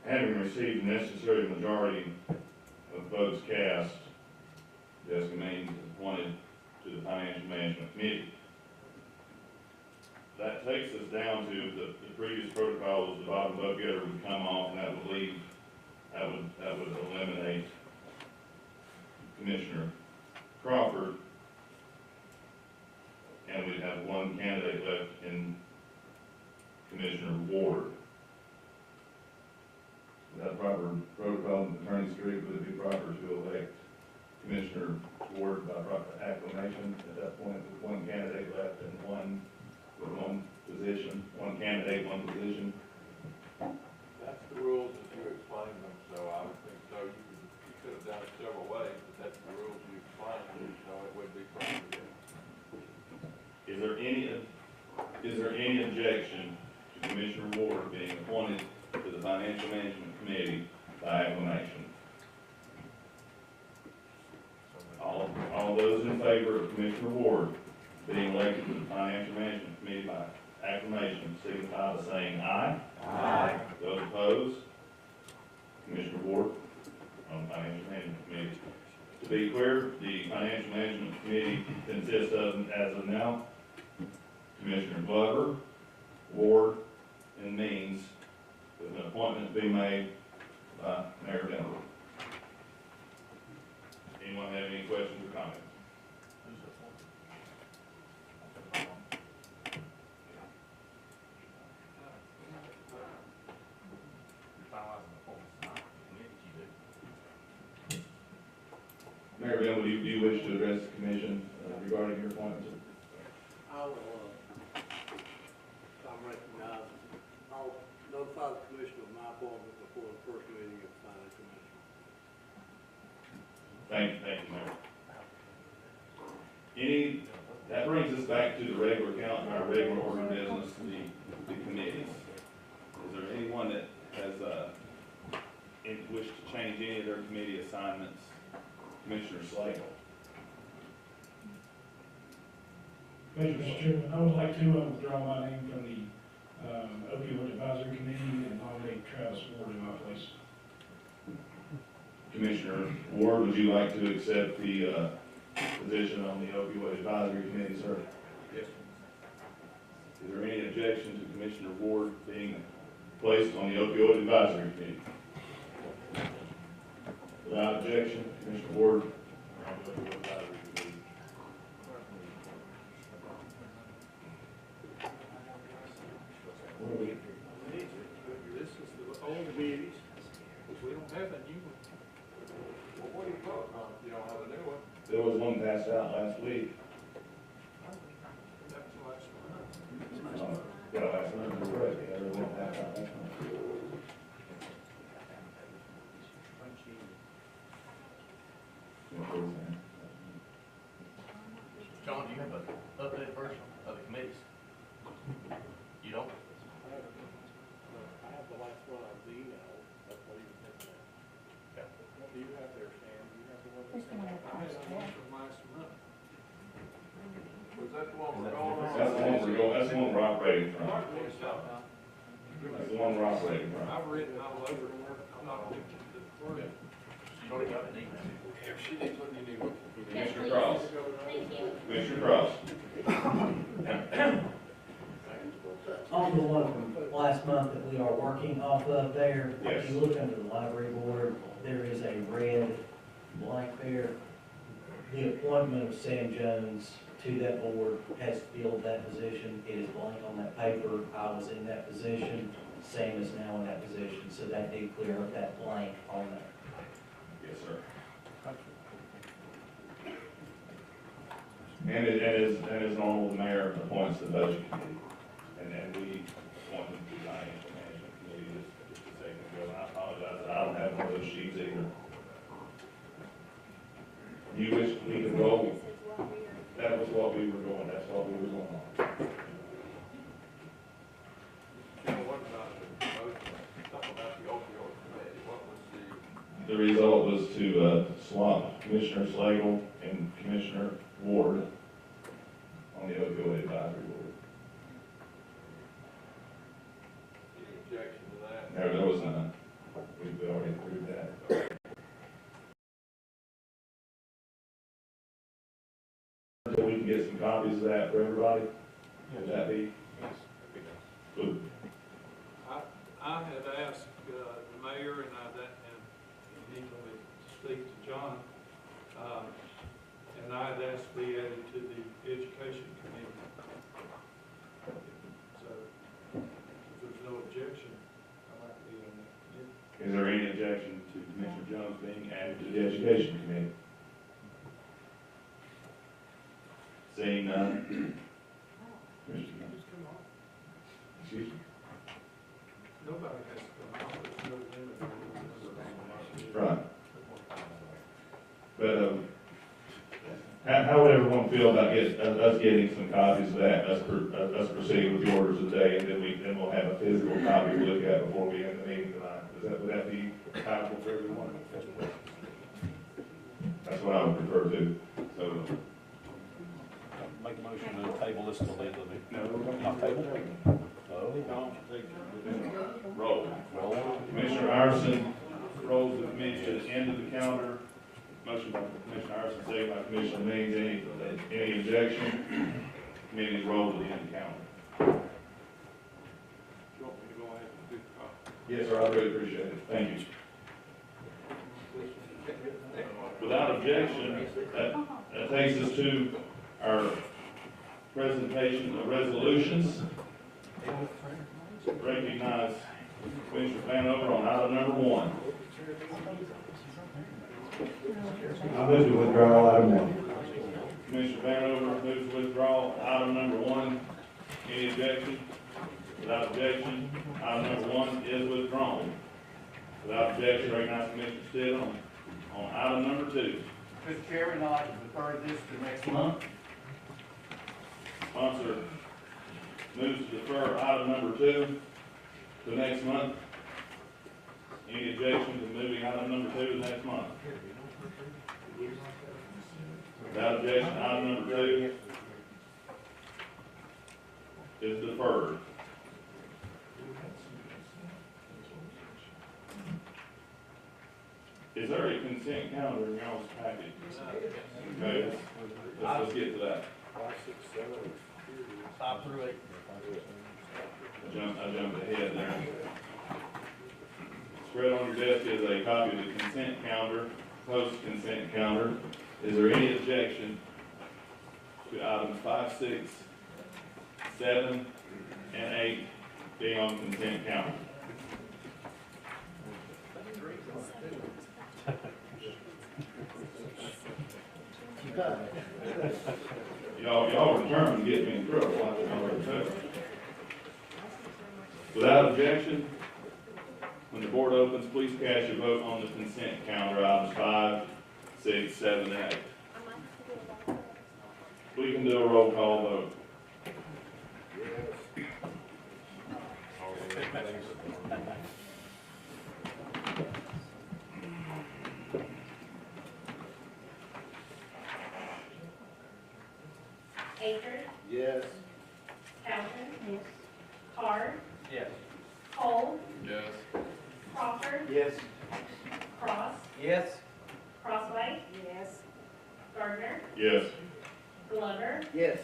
Having received the necessary majority of votes cast, Jessica Means is appointed to the Financial Management Committee. That takes us down to the previous protocol was the bottom vote getter would come off, and that would eliminate Commissioner Crawford, and we'd have one candidate left in Commissioner Ward. Without proper protocol in Attorney Street, would it be proper to elect Commissioner Ward by proper acclamation at that point with one candidate left and one position, one candidate, one position?
That's the rules as you explained them, so I would think so. You could have done it several ways, but that's the rules you explained, so it would be proper.
Is there any objection to Commissioner Ward being appointed to the Financial Management Committee by acclamation? All those in favor of Commissioner Ward being elected to the Financial Management Committee by acclamation signify by saying aye.
Aye.
Those opposed? Commissioner Ward on the Financial Management Committee. To be clear, the Financial Management Committee consists of, as of now, Commissioner Glover, Ward, and Means, with an appointment to be made by Mayor Denver. Anyone have any questions or comments? Mayor Denver, do you wish to address the commission regarding your appointment?
I will, if I'm recognized, I'll notify the commission of my appointment before the first meeting of the financial management.
Thank you, Mayor. That brings us back to the regular count, our regular order of business, the committees. Is there anyone that has, wished to change any of their committee assignments? Commissioner Slagle.
Mr. Chairman, I would like to withdraw my name from the opioid advisory committee and nominate Travis Ward in my place.
Commissioner Ward, would you like to accept the position on the opioid advisory committee, sir?
Yes.
Is there any objection to Commissioner Ward being placed on the opioid advisory committee? Without objection, Commissioner Ward.
This is the old committees, which we don't have a new one. Well, what do you vote on if you don't have a new one?
There was one passed out last week.
That was last month.
Yeah, last month, correct. Yeah, there was one passed out last month.
had one from last month.
Was that the one we're going on?
That's the one we're going, that's the one we're operating from. That's the one we're operating from.
I've written all over it. I'm not addicted to the word.
Commissioner Cross. Commissioner Cross.
On the one from last month that we are working off of there,
Yes.
if you look under the library board, there is a red blank there. The appointment of Sam Jones to that board has filled that position. It is blank on that paper. I was in that position. Sam is now in that position, so that did clear up that blank on there.
Yes, sir. And as normal, the mayor appoints the budget committee, and we appoint them to the financial management committee just a second ago. And I apologize that I don't have one of those sheets either. You wish we could roll? That was what we were doing, that's what we were going on.
What about the motion, talk about the opioid committee, what was the?
The result was to swap Commissioner Slagle and Commissioner Ward on the opioid advisory board.
Any objection to that?
There was none. We already approved that. So we can get some copies of that for everybody? Would that be? Good.
I had asked the mayor and he told me to speak to John, and I had asked to be added to the education committee. So, if there's no objection, I'd like to be on that committee.
Is there any objection to Commissioner Jones being added to the education committee? Seeing none. Commissioner, excuse me?
Nobody has to come out, there's no limit.
Right. But, how would everyone feel about us getting some copies of that, us proceeding with the orders of the day, and then we'll have a physical copy to look at before we end the meeting tonight? Would that be palatable for everyone? That's what I would prefer to, so.
Make a motion to table this till the end of the meeting.
No.
Not table? Oh.
Roll. Commissioner Iverson rolls the committee to the end of the calendar. Motion by Commissioner Iverson, second by Commissioner Means. Any objection? Committee roll to the end of the calendar.
You want me to go ahead and do the copy?
Yes, sir, I really appreciate it. Thank you. Without objection, that takes us to our presentation of resolutions. Recognize Commissioner Vanover on item number 1.
I move to withdraw item 1.
Commissioner Vanover moves to withdraw item number 1. Any objection? Without objection, item number 1 is withdrawn. Without objection, recognize Commissioner Stitt on item number 2.
Mr. Chairman, I'd like to defer this to next month.
Sponsor moves to defer item number 2 to next month. Any objection to moving item number 2 to next month? Without objection, item number 2 is deferred. Is there a consent calendar in y'all's package? Okay, let's get to that.
5, 6, 7,
5 through 8.
I jumped ahead there. Spread on your desk is a copy of the consent calendar, post-consent calendar. Is there any objection to items 5, 6, 7, and 8 being on the consent calendar? Y'all were determined to get me in trouble. I can already tell. Without objection, when the board opens, please cast your vote on the consent calendar, items 5, 6, 7, and 8. We can do a roll call vote.
Yes.
Townsend. Yes. Carr.
Yes.
Cole.
Yes.
Crawford.
Yes.
Cross.
Yes.
Crosswhite.
Yes.
Gardner.
Yes.
Glover.
Yes.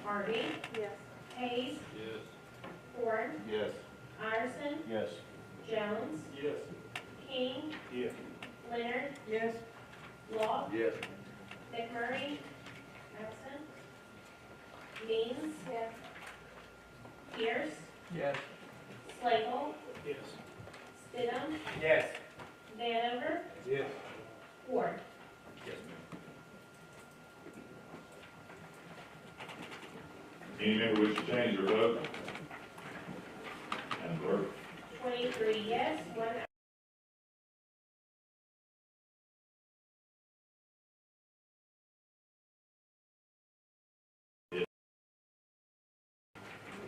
Harvey.
Yes.
Hayes.
Yes.
Ford.
Yes.
Iverson.
Yes.
Jones.
Yes.
King.
Yes.
Leonard.
Yes.
Law.
Yes.
McMurray. Absent. Means.
Yes.
Pierce.
Yes.
Slagle.
Yes.
Stidham.
Yes.
Vanover.
Yes.
Ward.
Yes,
Any member wish to change their vote? Madam Clerk?
23 yes, 1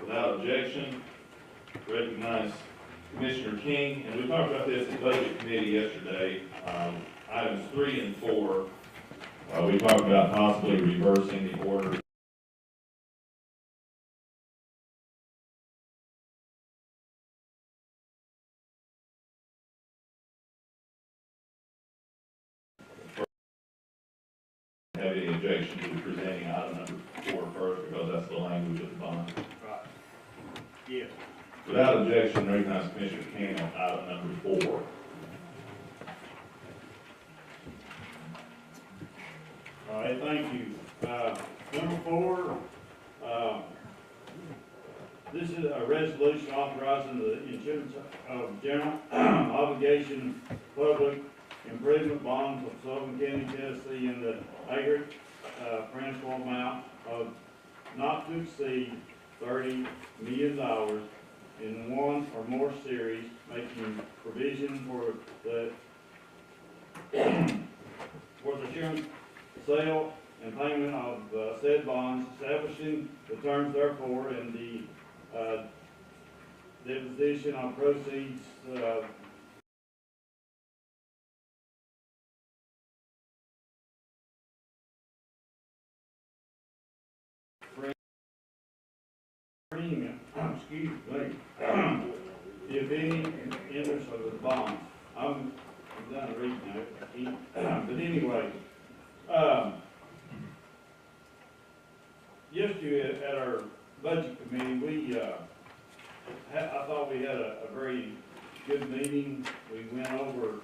Without objection, recognize Commissioner King, and we talked about this at Budget Committee yesterday. Items 3 and 4, we talked about possibly reversing the order. Have any objection to presenting item number 4 first, because that's the language of the bond.
Right. Yeah.
Without objection, recognize Commissioner King on item number 4.
All right, thank you. Number 4, this is a resolution authorizing the insurance of general obligation public improvement bonds of Sullivan County, Tennessee in the aggregate principal amount of not to exceed $30 million in one or more series, making provision for the insurance sale and payment of said bonds, establishing the terms therefore and the deposition of proceeds premium, excuse me, if any interest of the bonds. I'm done reading it, but anyway, yesterday at our budget committee, we, I thought we had a very good meeting. We went over,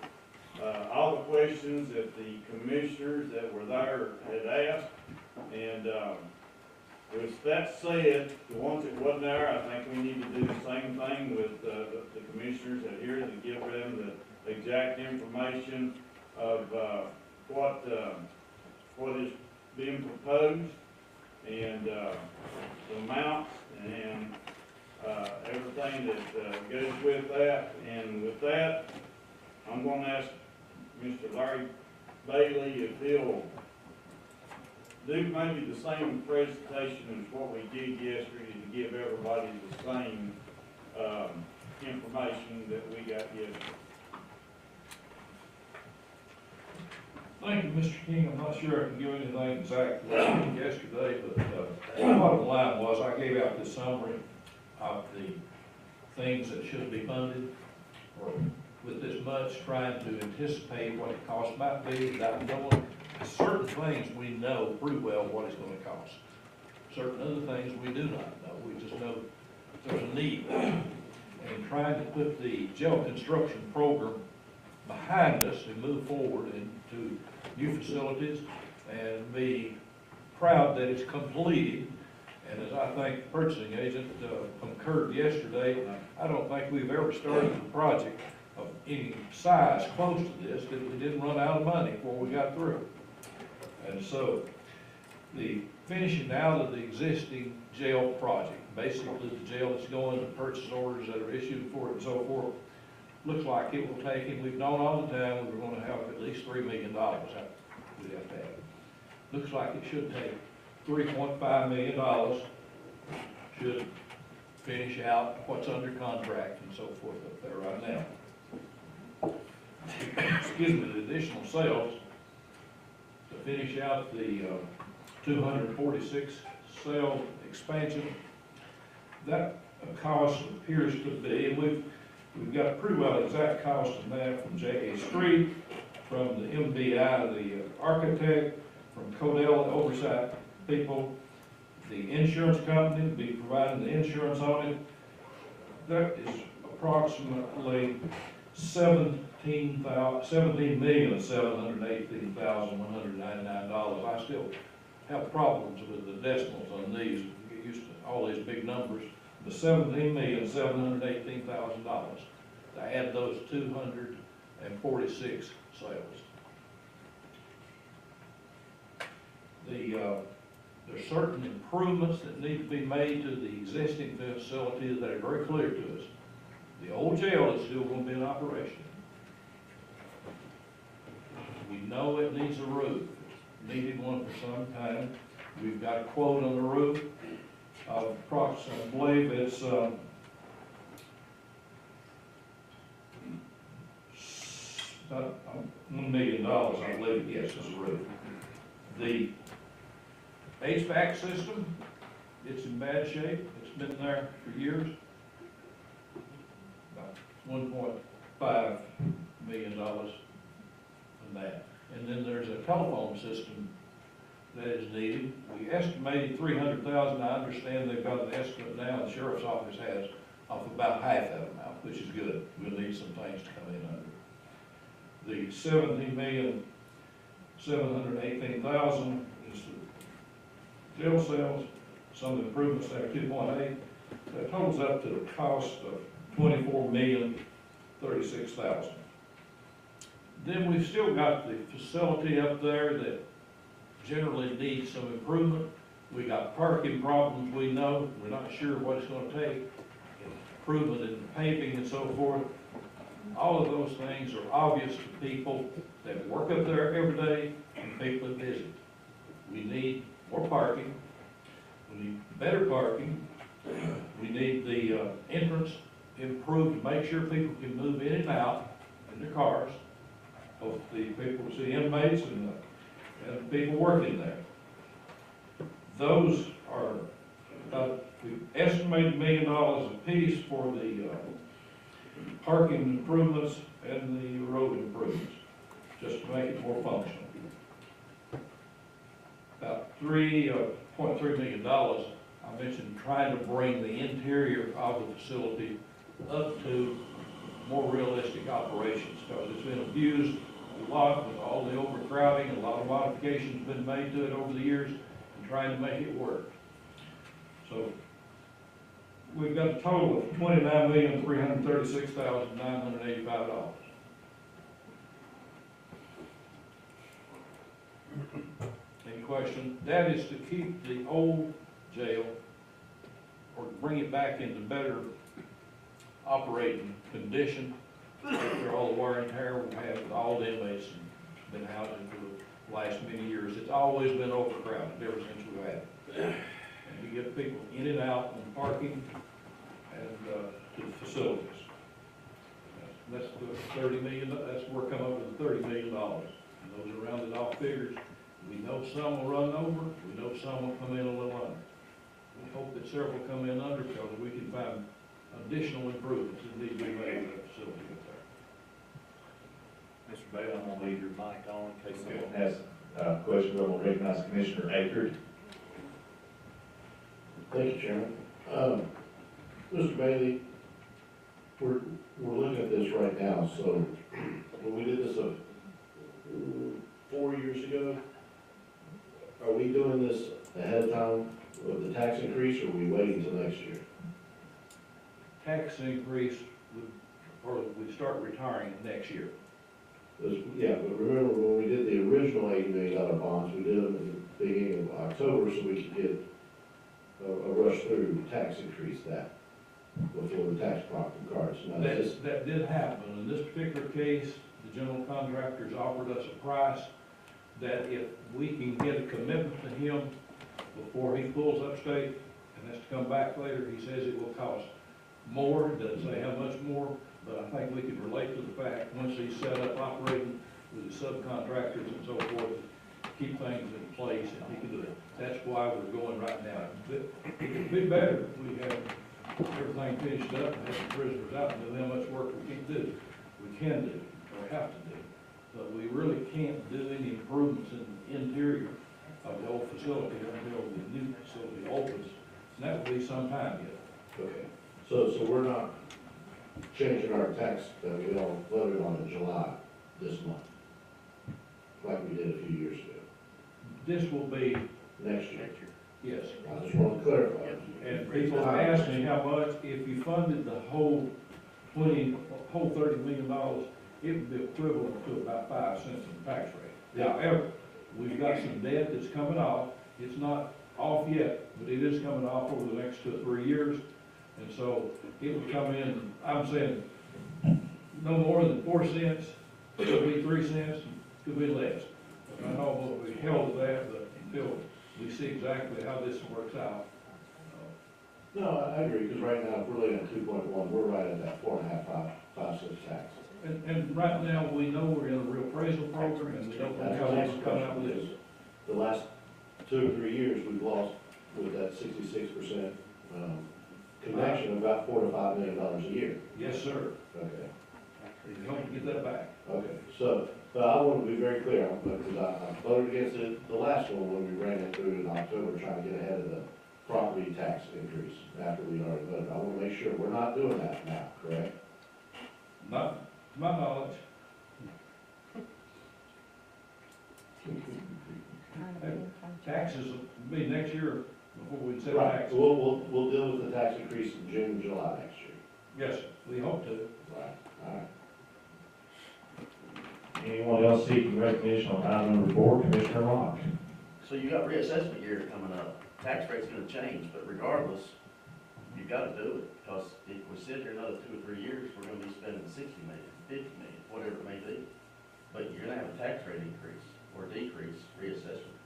all the questions that the commissioners that were there had asked. And, with that said, the ones that wasn't there, I think we need to do the same thing with, the commissioners that are here to give them the exact information of, what is being proposed and, the amounts and, everything that, goes with that. And with that, I'm gonna ask Mr. Larry Bailey if he'll do maybe the same presentation as what we did yesterday to give everybody the same, information that we got yesterday.
Thank you, Mr. King. I'm not sure I can give anything exactly like yesterday, but the bottom line was I gave out this summary of the things that should be funded, or with this much, trying to anticipate what the cost might be, without knowing certain things we know pretty well what it's going to cost. Certain other things we do not know. We just know there's a need. And trying to put the jail construction program behind us and move forward into new facilities and be proud that it's completed. And as I think the purchasing agent concurred yesterday, I don't think we've ever started a project of any size close to this that we didn't run out of money before we got through. And so the finishing out of the existing jail project, basically the jail that's going, the purchase orders that are issued for it and so forth, looks like it will take, and we've known all the time we were going to have at least $3 million we'd have to have. Looks like it should take $3.5 million, should finish out what's under contract and so forth up there right now. Excuse me, the additional sales to finish out the 246
cell expansion. That cost appears to be, and we've got a pretty well exact cost on that from J.A. Street, from the MBI, the architect, from Codell, the oversight people, the insurance company will be providing the insurance on it. That is approximately $17,718,199. I still have problems with the decimals on these. We get used to all these big numbers. The $17,718,000 to add those 246 sales. There's certain improvements that need to be made to the existing facilities that are very clear to us. The old jail is still going to be in operation. We know it needs a roof. It's needed one for some time. We've got a quote on the roof of approximately, I believe it's about $1 million, I believe, yes, is a roof. The HVAC system, it's in bad shape. It's been there for years. About $1.5 million on that. And then there's a telephone system that is needed. We estimated $300,000. I understand they've got an estimate now, the sheriff's office has, of about half that amount, which is good. We'll need some things to come in under. The $17,718,000 is the jail cells, some of the improvements there, 2.8. That totals up to the cost of $24,036,000. Then we've still got the facility up there that generally needs some improvement. We got parking problems, we know. We're not sure what it's going to take. Improvement in paving and so forth. All of those things are obvious to people that work up there every day and people that visit. We need more parking. We need better parking. We need the entrance improved to make sure people can move in and out in their cars. Both the people, the inmates and the people working there. Those are we estimated $1 million apiece for the parking improvements and the road improvements, just to make it more functional. About $3.3 million, I mentioned trying to bring the interior of the facility up to more realistic operations, because it's been abused a lot with all the overcrowding, and a lot of modifications have been made to it over the years, and trying to make it work. So we've got a total of $29,336,985. Any question? That is to keep the old jail, or to bring it back into better operating condition after all the wear and tear we've had with all the inmates and been housing for the last many years. It's always been overcrowded ever since we've had it. And to get people in and out and parking and to the facilities. That's the $30 million. That's where we're coming up with the $30 million. And those are rounded off figures. We know some will run over. We know some will come in a little under. We hope that several come in under, because we can find additional improvements that need to be made in that facility up there.
Mr. Bailey, I'm gonna leave your mic on in case someone has questions. I'm gonna recognize Commissioner Akers.
Thank you, Chairman. Mr. Bailey, we're looking at this right now, so when we did this 4 years ago, are we doing this ahead of time with the tax increase, or are we waiting until next year?
Tax increase, or we start retiring next year.
Yeah, but remember when we did the original $80 million bonds, we did them at the beginning of October so we could get a rush through tax increase that before the tax clock cards.
That did happen. In this particular case, the general contractors offered us a price that if we can get a commitment to him before he pulls upstate and has to come back later, he says it will cost more. Doesn't say how much more, but I think we can relate to the fact, once he's set up operating with the subcontractors and so forth, keep things in place, and he can do it. That's why we're going right now. It'd be better if we had everything finished up and had the prisoners out and do how much work we can do. We can do, or have to do. But we really can't do any improvements in the interior of the old facility until the new facility opens. And that will be some time yet.
Okay, so we're not changing our tax that we all voted on in July this month, like we did a few years ago,
This will be,
next year.
yes.
I just want to clarify.
And people ask me how much, if you funded the whole $30 million, it would be equivalent to about 5 cents in the tax rate. However, we've got some debt that's coming off. It's not off yet, but it is coming off over the next 2 or 3 years. And so it would come in, I'm saying, no more than 4 cents, could be 3 cents, could be less. I know we held that, but until we see exactly how this works out.
No, I agree, because right now, if we're looking at 2.1, we're right at that 4.5, 5 cents tax.
And right now, we know we're in a real appraisal program, and we don't know how it's coming out with this.
The last 2 or 3 years, we've lost with that 66% connection, about $4 to $5 million a year.
Yes, sir.
Okay.
We hope to get that back.
Okay, so, but I want to be very clear, because I voted against it, the last one, when we ran it through in October, trying to get ahead of the property tax increase after we already voted. I want to make sure we're not doing that now, correct?
Not to my knowledge. Taxes will be next year before we set
Right,
taxes.
we'll deal with the tax increase in June and July next year.
Yes, sir. We hope to.
Right, all right.
Anyone else seeking recognition on item number 4? Commissioner Locke.
So you got reassessment year coming up. Tax rate's gonna change, but regardless, you gotta do it, because if we sit here another 2 or 3 years, we're gonna be spending 60 million, 50 million, whatever it may be. But you're gonna have a tax rate increase or decrease reassessment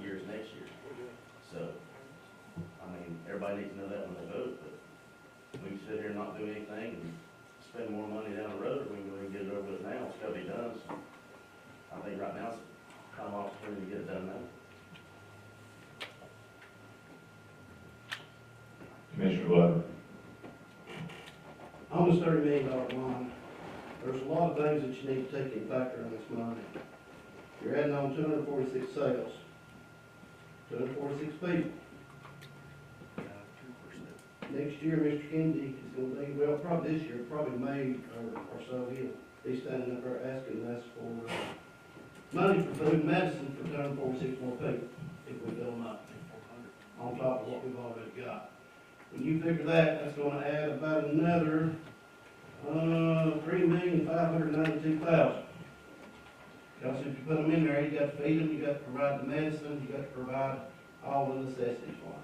years next year. So, I mean, everybody needs to know that when they vote, but we can sit here and not do anything and spend more money down the road, or we can go ahead and get it over with now. It's gotta be done, so I think right now it's kind of opportunity to get it done now.
Commissioner Glover.
On this $30 million line, there's a lot of things that you need to take into factor in this money. You're adding on 246 sales, 246 people. Next year, Mr. Kennedy is gonna be, well, probably this year, probably May or so, he'll be standing up there asking us for money for food and medicine for 246 more people, if we fill them up, on top of what we've already got. When you figure that, that's gonna add about another, $3,592,000. Because if you put them in there, you got to feed them, you got to provide the medicine, you got to provide all the necessities for them.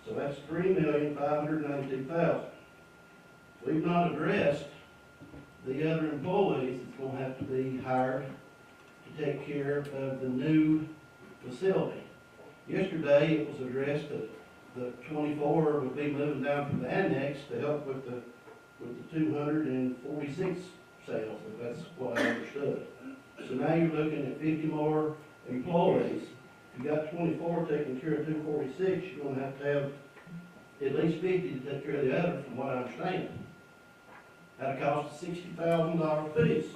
So that's $3,592,000. We've not addressed the other employees that's gonna have to be hired to take care of the new facility. Yesterday, it was addressed that the 24 would be moving down to the annex to help with the 246 sales, if that's what I understood. So now you're looking at 50 more employees. If you got 24 taking care of 246, you're gonna have to have at least 50 to take care of the other, from what I understand. That'll cost a $60,000 piece.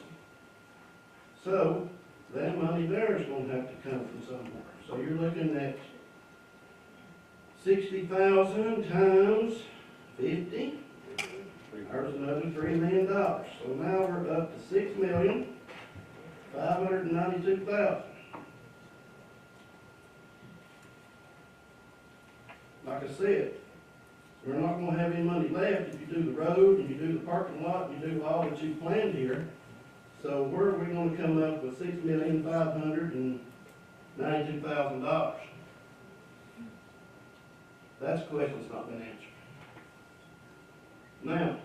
So that money there is gonna have to come from somewhere. So you're looking at 60,000 times 50, there's another $3 million. So now we're up to $6,592,000. Like I said, we're not gonna have any money left if you do the road, and you do the parking lot, and you do all that you planned here. So where are we gonna come up with $6,592,000? That's a question that's not been answered. Now,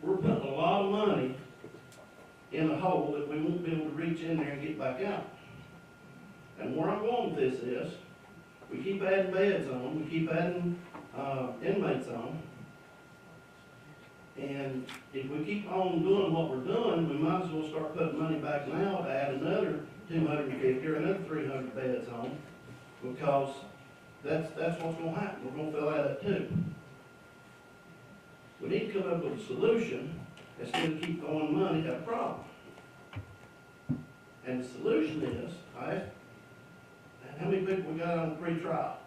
we're putting a lot of money in a hole that we won't be able to reach in there and get back out. And where I'm going with this is, we keep adding beds on, we keep adding inmates on. And if we keep on doing what we're doing, we might as well start putting money back now to add another 250 or another 300 beds on, because that's what's gonna happen, we're gonna fill that up too. We need to come up with a solution, instead of keep throwing money at a problem. And the solution is, how many people we got on pre-trial?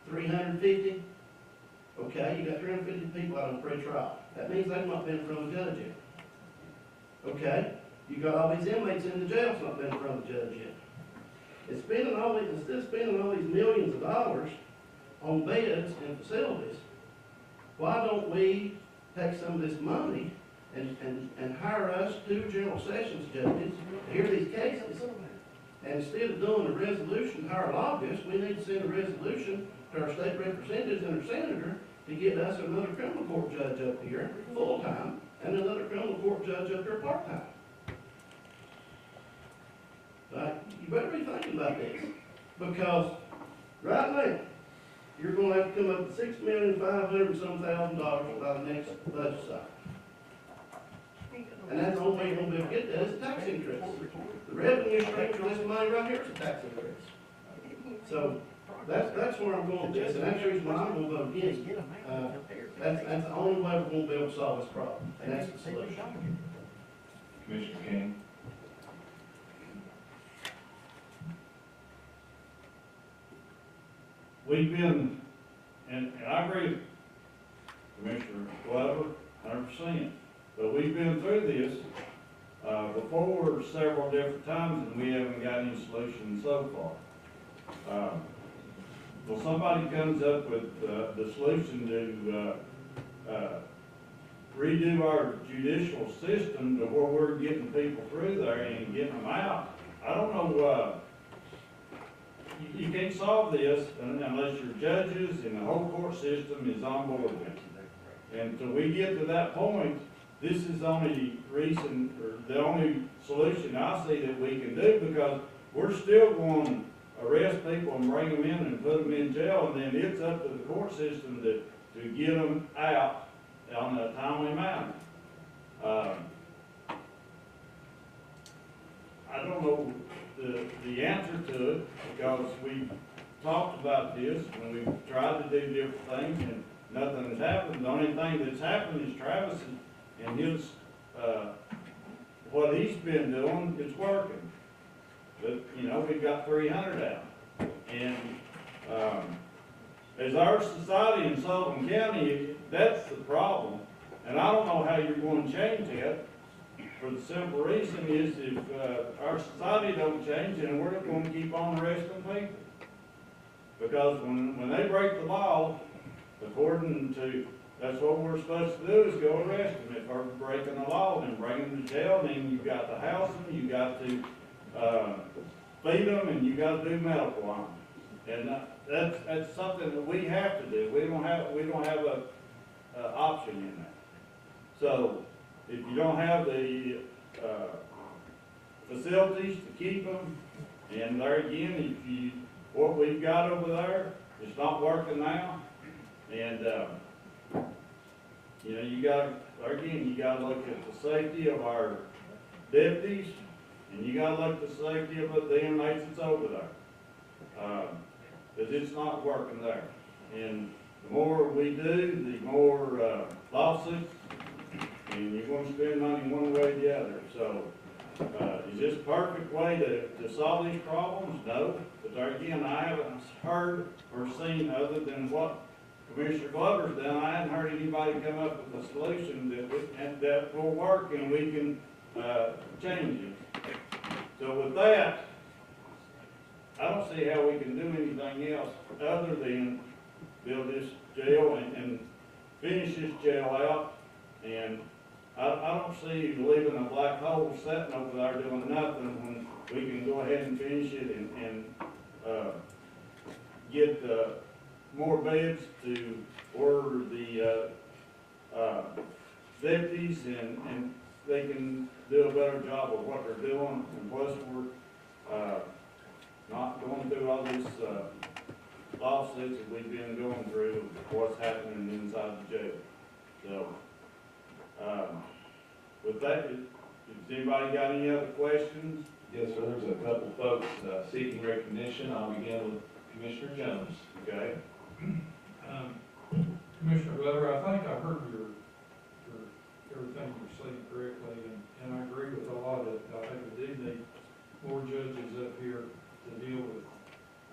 350? Okay, you got 350 people out on pre-trial. That means they've not been in front of a judge yet. Okay, you got all these inmates in the jail that's not been in front of the judge yet. Instead of spending all these millions of dollars on beds and facilities, why don't we take some of this money and hire us 2 general sessions judges to hear these cases? And instead of doing a resolution to hire lobbyists, we need to send a resolution to our state representatives and our senator to get us another criminal court judge up here full-time and another criminal court judge up here part-time. You better be thinking about this, because right now, you're gonna have to come up with $6,500,000 by the next budget cycle. And that's the only way you're gonna be able to get that is a tax increase. The revenue stream for this money right here is a tax increase. So, that's where I'm going with this, and that's the reason why I'm gonna vote against it. That's the only way we're gonna be able to solve this problem, and that's the solution.
Commissioner King?
We've been, and I agree with Commissioner Glover, 100%, but we've been through this, before several different times, and we haven't got any solution so far. Well, somebody comes up with, the solution to, redo our judicial system to where we're getting people through there and getting them out. I don't know, you can't solve this unless your judges and the whole court system is on board with it. And till we get to that point, this is the only reason, or the only solution I see that we can do, because we're still going to arrest people and bring them in and put them in jail, and then it's up to the court system to get them out on a timely manner. I don't know the answer to it, because we've talked about this, and we've tried to do different things, and nothing has happened. The only thing that's happened is Travis and his, what he's been doing, it's working. But, you know, we've got 300 out. And as our society in Sullivan County, that's the problem. And I don't know how you're going to change that. For the simple reason is if our society don't change, then we're going to keep on arresting people. Because when they break the law, according to, that's what we're supposed to do, is go arrest them. If they're breaking the law, then bring them to jail, then you've got to house them, you've got to feed them, and you've got to do medical on them. And that's something that we have to do. We don't have a option in that. So, if you don't have the facilities to keep them, and there again, what we've got over there, it's not working now, and you know, you got to look at the safety of our deputies, and you got to look at the safety of the inmates that's over there, because it's not working there. And the more we do, the more lawsuits, and you're going to spend money one way or the other. So, is this a perfect way to solve these problems? No. But there again, I haven't heard or seen, other than what Commissioner Glover's done, I haven't heard anybody come up with a solution that will work and we can change it. So with that, I don't see how we can do anything else other than build this jail and finish this jail out. And I don't see leaving a black hole sitting over there doing nothing when we can go ahead and finish it and get more beds to order the deputies, and they can do a better job of what they're doing. And plus, we're not going through all these lawsuits that we've been going through of what's happening inside the jail. So, with that, has anybody got any other questions?
Yes, sir, there's a couple folks seeking recognition. I'll begin with Commissioner Jones, okay?
Commissioner Glover, I think I heard your everything you're saying correctly, and I agree with a lot of it. I think we do need more judges up here to deal with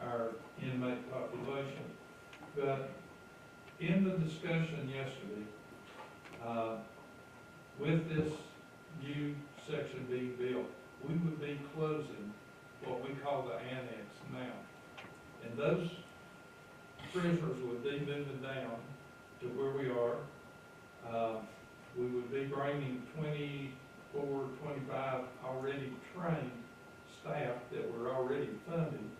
our inmate population. But in the discussion yesterday, with this new section being built, we would be closing what we call the annex now. And those prisoners would be moving down to where we are. We would be bringing 24, 25 already trained staff that we're already funding.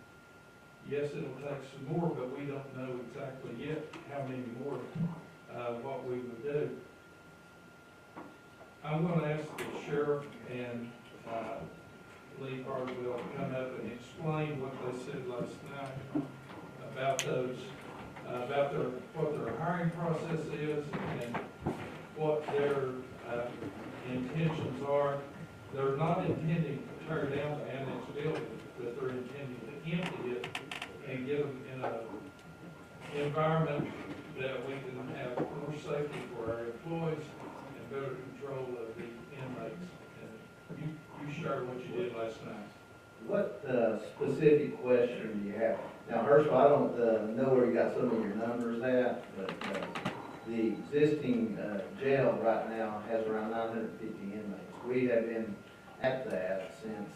Yes, it'll take some more, but we don't know exactly yet how many more, what we would do. I'm going to ask the sheriff and Lee Cardwell to come up and explain what they said last night about those, what their hiring process is and what their intentions are. They're not intending to tear down the annex building, but they're intending to empty it and get them in an environment that we can have more safety for our employees and better control of the inmates. And you shared what you did last night.
What specific question do you have? Now, Herschel, I don't know where you got some of your numbers at, but the existing jail right now has around 950 inmates. We have been at that since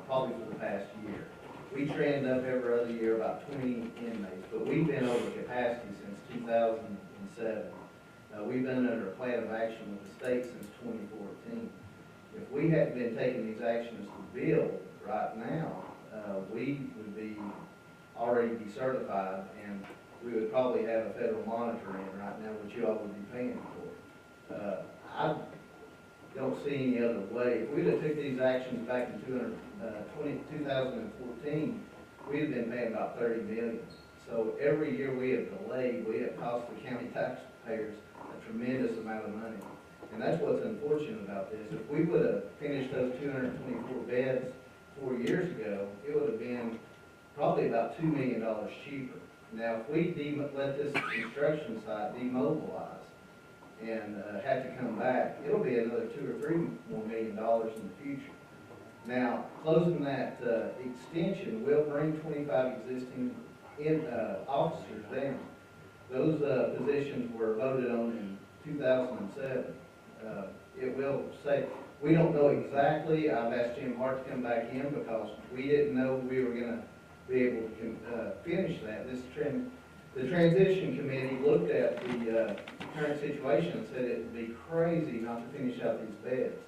probably for the past year. We trend up every other year about 20 inmates, but we've been over capacity since 2007. We've been under a plan of action with the state since 2014. If we hadn't been taking these actions to build right now, we would be already decertified, and we would probably have a federal monitor in right now, which you all would be paying for. I don't see any other way. If we'd have took these actions back in 2014, we'd have been paying about $30 million. So every year we have delayed, we have cost the county taxpayers a tremendous amount of money. And that's what's unfortunate about this. If we would have finished those 224 beds 4 years ago, it would have been probably about $2 million cheaper. Now, if we let this construction site demobilize and have to come back, it'll be another $2 or $3 more million in the future. Now, closing that extension will bring 25 existing officers down. Those positions were voted on in 2007. It will say, we don't know exactly. I've asked Jim Hart to come back in because we didn't know we were going to be able to finish that. The transition committee looked at the current situation and said it would be crazy not to finish out these beds,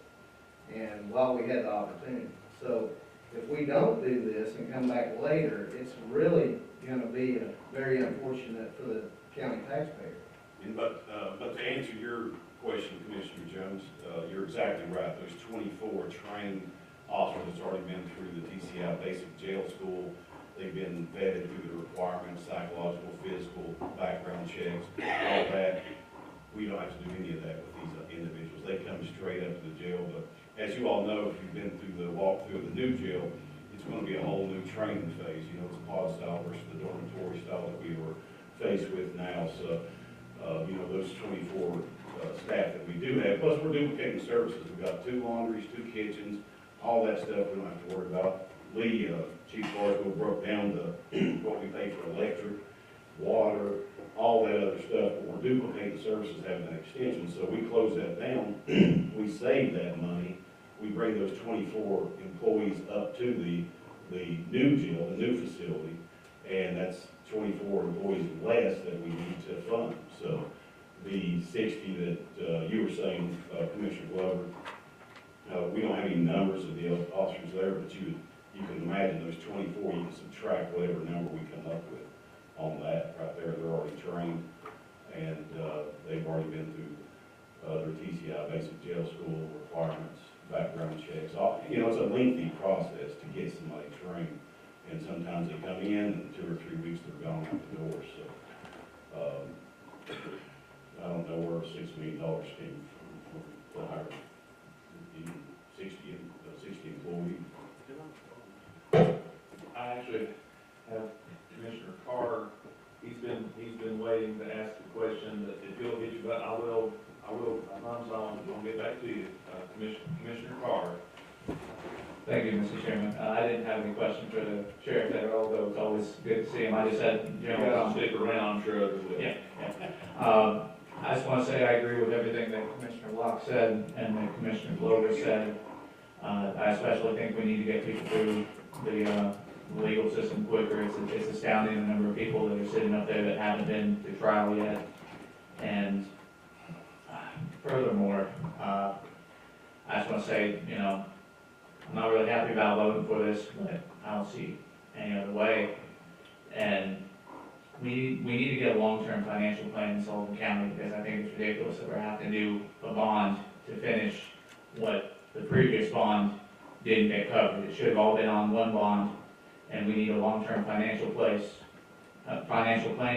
and while we had the opportunity. So if we don't do this and come back later, it's really going to be very unfortunate for the county taxpayer.
But to answer your question, Commissioner Jones, you're exactly right. There's 24 trained officers that's already been through the TCI basic jail school. They've been vetted through the requirements, psychological, physical, background checks, all that. We don't have to do any of that with these individuals. They come straight up to the jail. But as you all know, if you've been through the walkthrough of the new jail, it's going to be a whole new training phase. You know, it's a pod style versus the dormitory style that we were faced with now. So, you know, those 24 staff that we do have, plus we're duplicating services. We've got 2 laundries, 2 kitchens, all that stuff we don't have to worry about. Lee, Chief Barstow broke down what we pay for electric, water, all that other stuff. But we're duplicating services, having an extension. So we close that down. We save that money. We bring those 24 employees up to the new jail, the new facility, and that's 24 employees less that we need to fund. So the 60 that you were saying, Commissioner Glover, we don't have any numbers of the officers there, but you can imagine those 24, you can subtract whatever number we come up with on that right there. They're already trained, and they've already been through their TCI basic jail school requirements, background checks. You know, it's a lengthy process to get somebody trained, and sometimes they come in and 2 or 3 weeks they're gone out the door. So I don't know where $6 million came from to hire 60 employees.
Can I
get back to you. Commissioner Carter.
Thank you, Mr. Chairman. I didn't have any questions for the sheriff at all, though it's always good to see him. I just had general comments.
Stick around, I'm sure others will.
Yeah. I just want to say I agree with everything that Commissioner Locke said and that Commissioner Glover said. I especially think we need to get people through the legal system quicker. It's astounding the number of people that are sitting up there that haven't been to trial yet. And furthermore, I just want to say, you know, I'm not really happy about voting for this, but I don't see any other way. And we need to get a long-term financial plan in Sullivan County, because I think it's ridiculous that we're having to do a bond to finish what the previous bond didn't get covered. It should have all been on one bond, and we need a long-term financial plan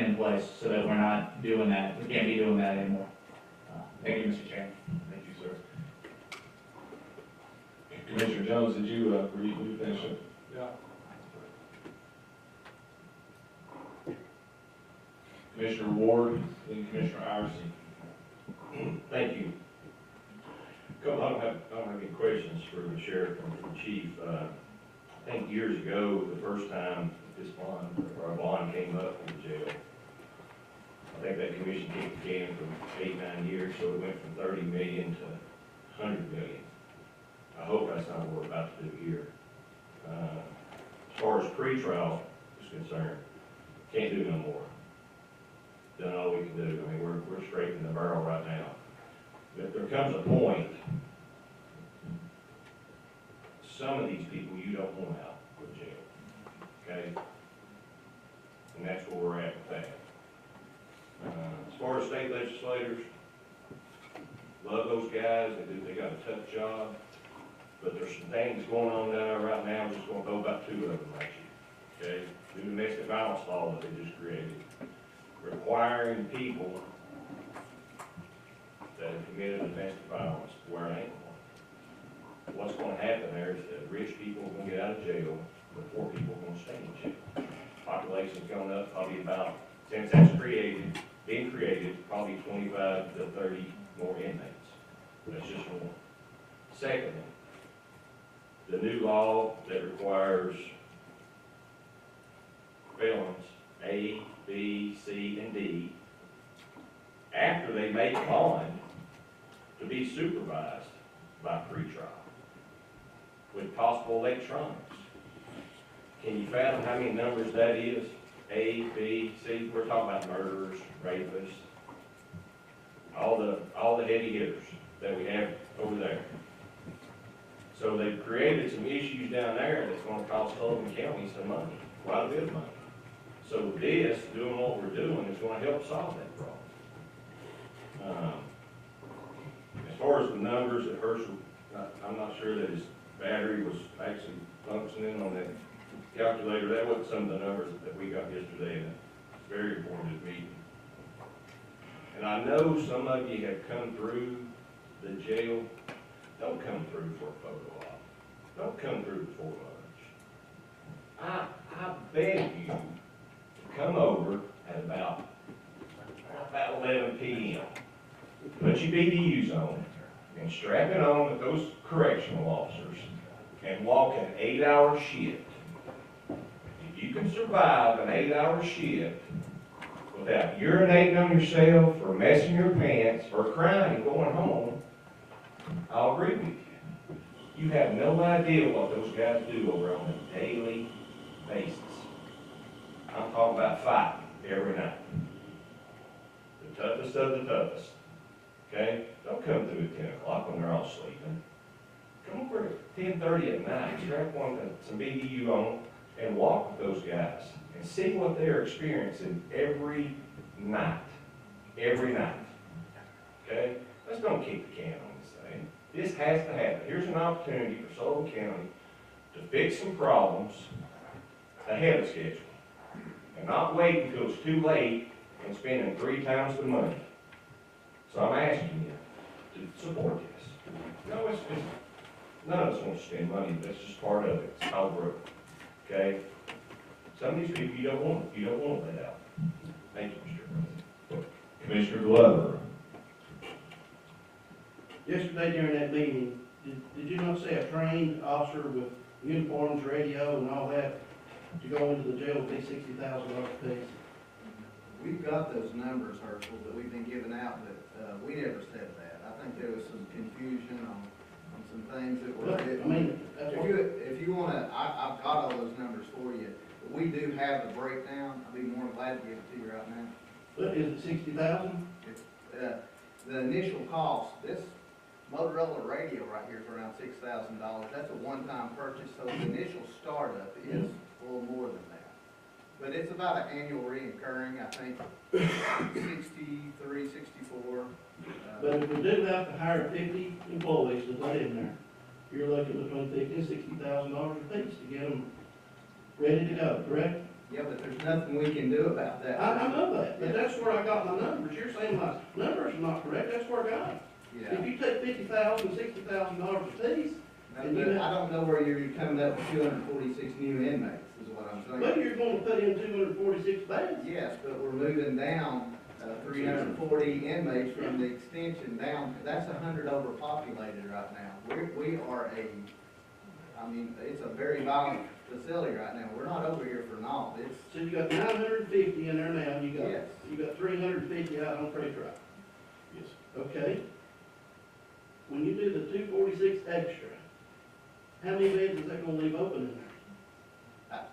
in place so that we're not doing that. We can't be doing that anymore. Thank you, Mr. Chairman.
Thank you, sir. Commissioner Jones, did you, were you finish up?
Yeah.
Commissioner Ward, then Commissioner Iverson.
Thank you. I don't have any questions for the sheriff and for the chief. I think years ago, the first time this bond came up in the jail, I think that commission kicked the can from 8-9 years, so it went from 30 million to 100 million. I hope that's not what we're about to do here. As far as pretrial is concerned, can't do no more. Done all we can do. I mean, we're scraping the barrel right now. But there comes a point, some of these people you don't want out of jail, okay? And that's where we're at with that. As far as state legislators, love those guys, they got a tough job, but there's some things going on down there right now. I'm just gonna throw about 2 of them at you, okay? The domestic violence law that they just created, requiring people that have committed domestic violence to wear an ankle monitor. What's gonna happen there is that rich people are gonna get out of jail, the poor people are gonna stay in jail. Population's going up probably about, since that's been created, probably 25 to 30 more inmates. That's just one. Secondly, the new law that requires felons A, B, C, and D, after they make bond, to be supervised by pretrial with possible electronics. Can you fathom how many numbers that is? A, B, C, we're talking about murderers, rapists, all the heavy hitters that we have over there. So they've created some issues down there that's gonna cost Sullivan County some money, quite a bit of money. So this, doing what we're doing, is gonna help solve that problem. As far as the numbers at Herschel, I'm not sure that his battery was actually functioning on that calculator. That wasn't some of the numbers that we got yesterday, and it's very informative meeting. And I know some of you have come through the jail. Don't come through for a photo op. Don't come through before lunch. I beg you to come over at about 11 p.m. Put your BDUs on and strap it on with those correctional officers and walk an 8-hour shift. If you can survive an 8-hour shift without urinating on yourself or messing your pants or crying and going home, I'll agree with you. You have no idea what those guys do over on a daily basis. I'm talking about fighting every night. The toughest of the toughest. Okay? Don't come through at 10 o'clock when they're all sleeping. Come over at 10:30 at night, strap some BDU on, and walk with those guys and see what they're experiencing every night. Every night. Okay? Let's don't kick the can on this thing. This has to happen. Here's an opportunity for Sullivan County to fix some problems ahead of schedule. And not wait until it's too late and spending 3 times the money. So I'm asking you to support this. No, it's none of us want to spend money. That's just part of it. It's how we're, okay? Some of these people you don't want to let out. Thank you, Mr. President.
Commissioner Glover.
yesterday during that meeting, did you not say a trained officer with uniforms, radio, and all that to go into the jail would be $60,000 a piece?
We've got those numbers, Herschel, that we've been giving out, but we never said that. I think there was some confusion on some things that were
Well, I
written.
mean, that's what,
If you wanna, I've got all those numbers for you. We do have the breakdown. I'd be more than glad to give it to you right now.
but is it 60,000?
It's, the initial cost, this Motorola radio right here is around $6,000. That's a one-time purchase, so the initial startup is a little more than that. But it's about an annual reoccurring, I think, 63, 64.
But if we do have to hire 50 employees to put in there, you're looking between $50,000 and $60,000 a piece to get them ready to go, correct?
Yeah, but there's nothing we can do about that.
I know that, but that's where I got my numbers. You're saying my numbers are not correct, that's where I got it.
Yeah.
If you take $50,000, $60,000 a piece, and you
I don't know where you're coming up with 246 new inmates, is what I'm saying.
well, you're gonna put in 246 beds.
Yes, but we're moving down 340 inmates from the extension down. That's 100 overpopulated right now. We are it's a very violent facility right now. We're not over here for naught. It's,
So you got 950 in there now, and
yes.
you got 350 out on Creek Drive.
Yes.
Okay? When you do the 246 extra, how many beds is that gonna leave open in there?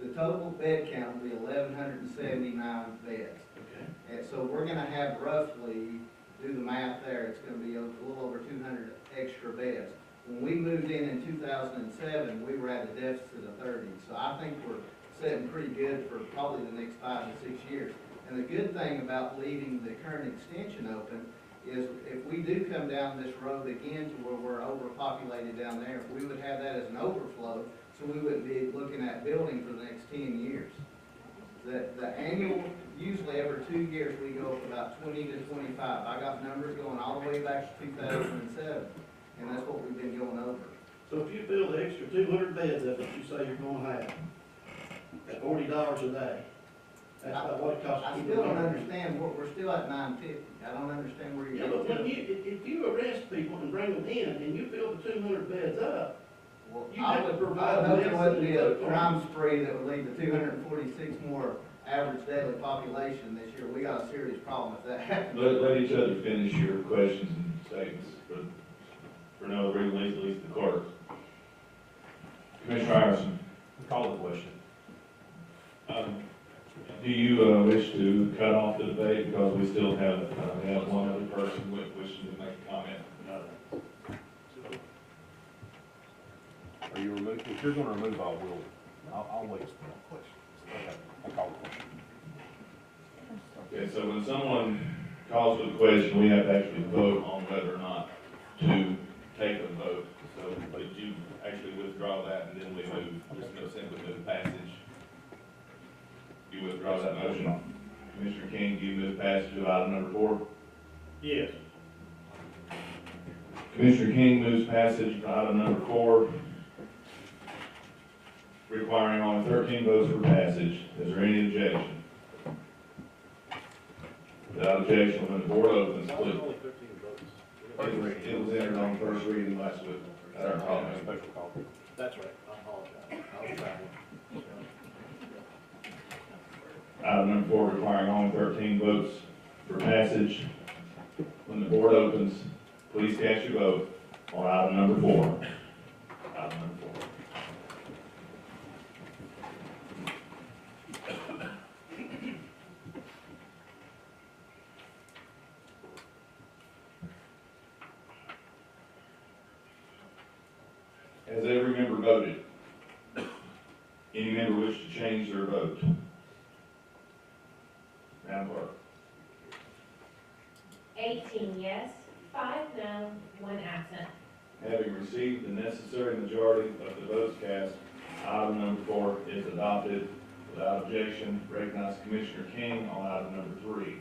The total bed count will be 1,179 beds.
Okay.
And so we're gonna have roughly, do the math there, it's gonna be a little over 200 extra beds. When we moved in 2007, we were at a deficit of 30. So I think we're setting pretty good for probably the next 5 to 6 years. And the good thing about leaving the current extension open is if we do come down this road again to where we're overpopulated down there, we would have that as an overflow, so we wouldn't be looking at building for the next 10 years. The annual, usually every 2 years, we go up about 20 to 25. I got numbers going all the way back to 2007, and that's what we've been going over.
So if you fill the extra 200 beds up that you say you're gonna have, at $40 a day, that's about what it costs.
I still don't understand, we're still at 950. I don't understand where
Yeah,
you're
but when if you arrest people and bring them in, and you fill the 200 beds up,
well,
you have to
I
provide
hope there wouldn't be a
medicine.
crime spree that would lead to 246 more average daily population this year. We got a serious problem if that happens.
Let each other finish your questions and statements for no other reason, at least the clerk. Commissioner Iverson.
Call the question.
Do you wish to cut off the debate because we still have one other person wishing to make a comment?
No. Are you removing, if you're gonna remove, I'll wait for that question. Okay, I'll call the question.
Okay, so when someone calls for the question, we have to actually vote on whether or not to take a vote. So did you actually withdraw that and then we move, just no simply move passage? You withdraw that motion? Commissioner King, do you move passage of item number 4?
Yes.
Commissioner King moves passage of item number 4, requiring only 13 votes for passage. Is there any objection? Without objection, when the board opens, please.
Only 13 votes.
It was entered on first reading last week. That's our problem.
Special call.
That's right, I apologize. I was traveling.
Item number 4, requiring only 13 votes for passage. When the board opens, please cast your vote on item number 4. Item number 4. Has every member voted? Any member wish to change their vote? Madam Clerk.
18 yes, 5 no, 1 absent.
Having received the necessary majority of the votes cast, item number 4 is adopted without objection. Recognize Commissioner King on item number 3.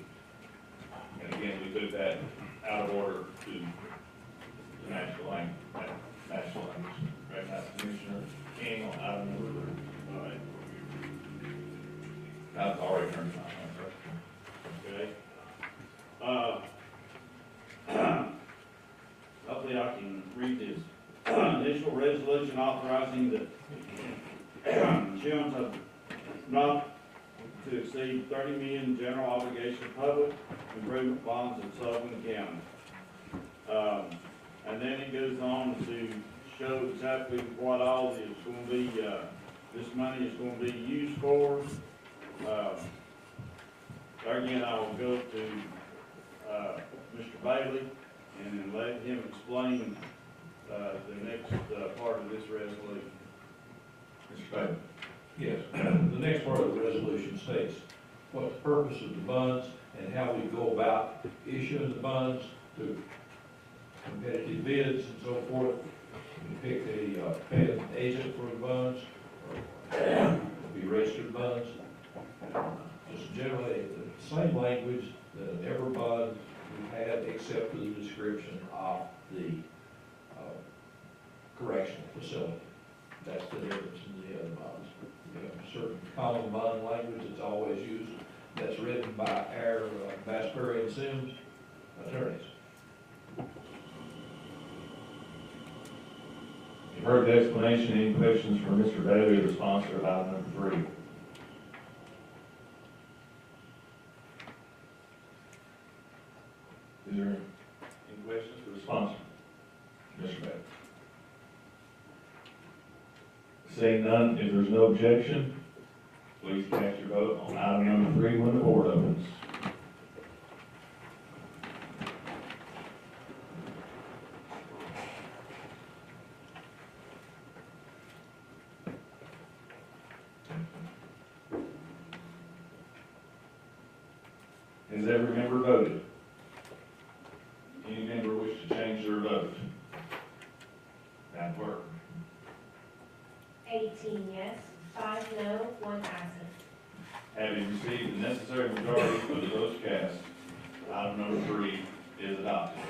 And again, we took that out of order to the national language. Recognize Commissioner King on item number 3. All right. That's already turned on.
Okay. hopefully I can read this. Initial resolution authorizing the issuance of not to exceed 30 million general obligation public improvement bonds in Sullivan County. And then it goes on to show exactly what all is going to be, this money is going to be used for. There again, I will go to Mr. Bailey and then let him explain the next part of this resolution.
Mr. Bailey. Yes, the next part of the resolution states what the purpose of the bonds and how we go about issuing the bonds to competitive bids and so forth. We pick a paid agent for the bonds, or be registered bonds. Just generally the same language that every bond we have except for the description of the correctional facility. That's the difference in the other bonds. We have a certain common bond language that's always used, that's written by our Bass, and Sims attorneys.
You've heard the explanation. Any questions for Mr. Bailey, the sponsor of item number 3? Is there any questions for the sponsor? Mr. Bailey. Seeing none, if there's no objection, please cast your vote on item number 3 when the board opens. Has every member voted? Any member wish to change their vote? Madam Clerk.
18 yes, 5 no, 1 absent.
Having received the necessary majority of the votes cast, item number 3 is adopted.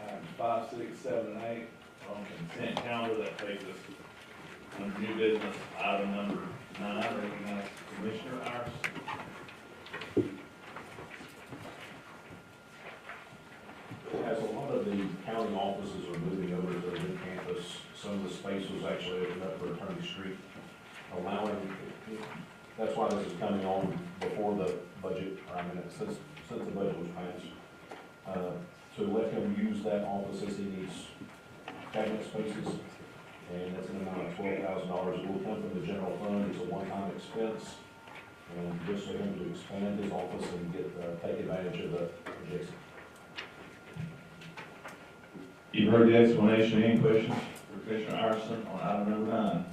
Items 5, 6, 7, and 8 on the consent calendar. That takes us under new business. Item number 9, recognize Commissioner Iverson.
As a lot of the county offices are moving over to the new campus, some of the space was actually opened up for Attorney Street, allowing, that's why this is coming on before the budget, since the budget was passed. To let him use that office as he needs cabinet spaces, and that's an amount of $12,000. It will come from the general fund. It's a one-time expense, and just for him to expand his office and take advantage of the adjacent.
You've heard the explanation. Any questions for Commissioner Iverson on item number 9?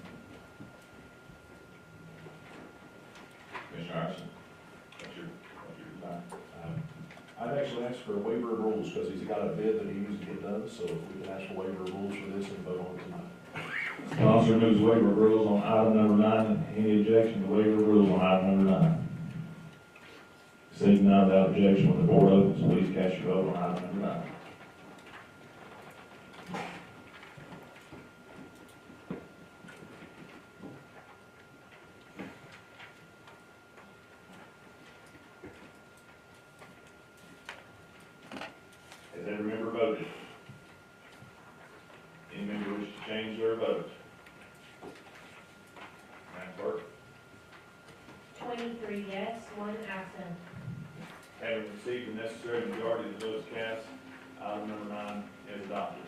Commissioner Iverson, what's your design?
I'd actually asked for a waiver of rules because he's got a bid that he needs to get done, so if we could ask for waiver of rules for this and vote on it tonight.
Sponsor moves waiver of rules on item number 9. Any objection to waiver of rules on item number 9? Seeing none, without objection, when the board opens, please cast your vote on item number 9.
Has every member voted? Any member wish to change their vote? Madam Clerk.
23 yes, 1 absent.
Having received the necessary majority of the votes cast, item number 9 is adopted.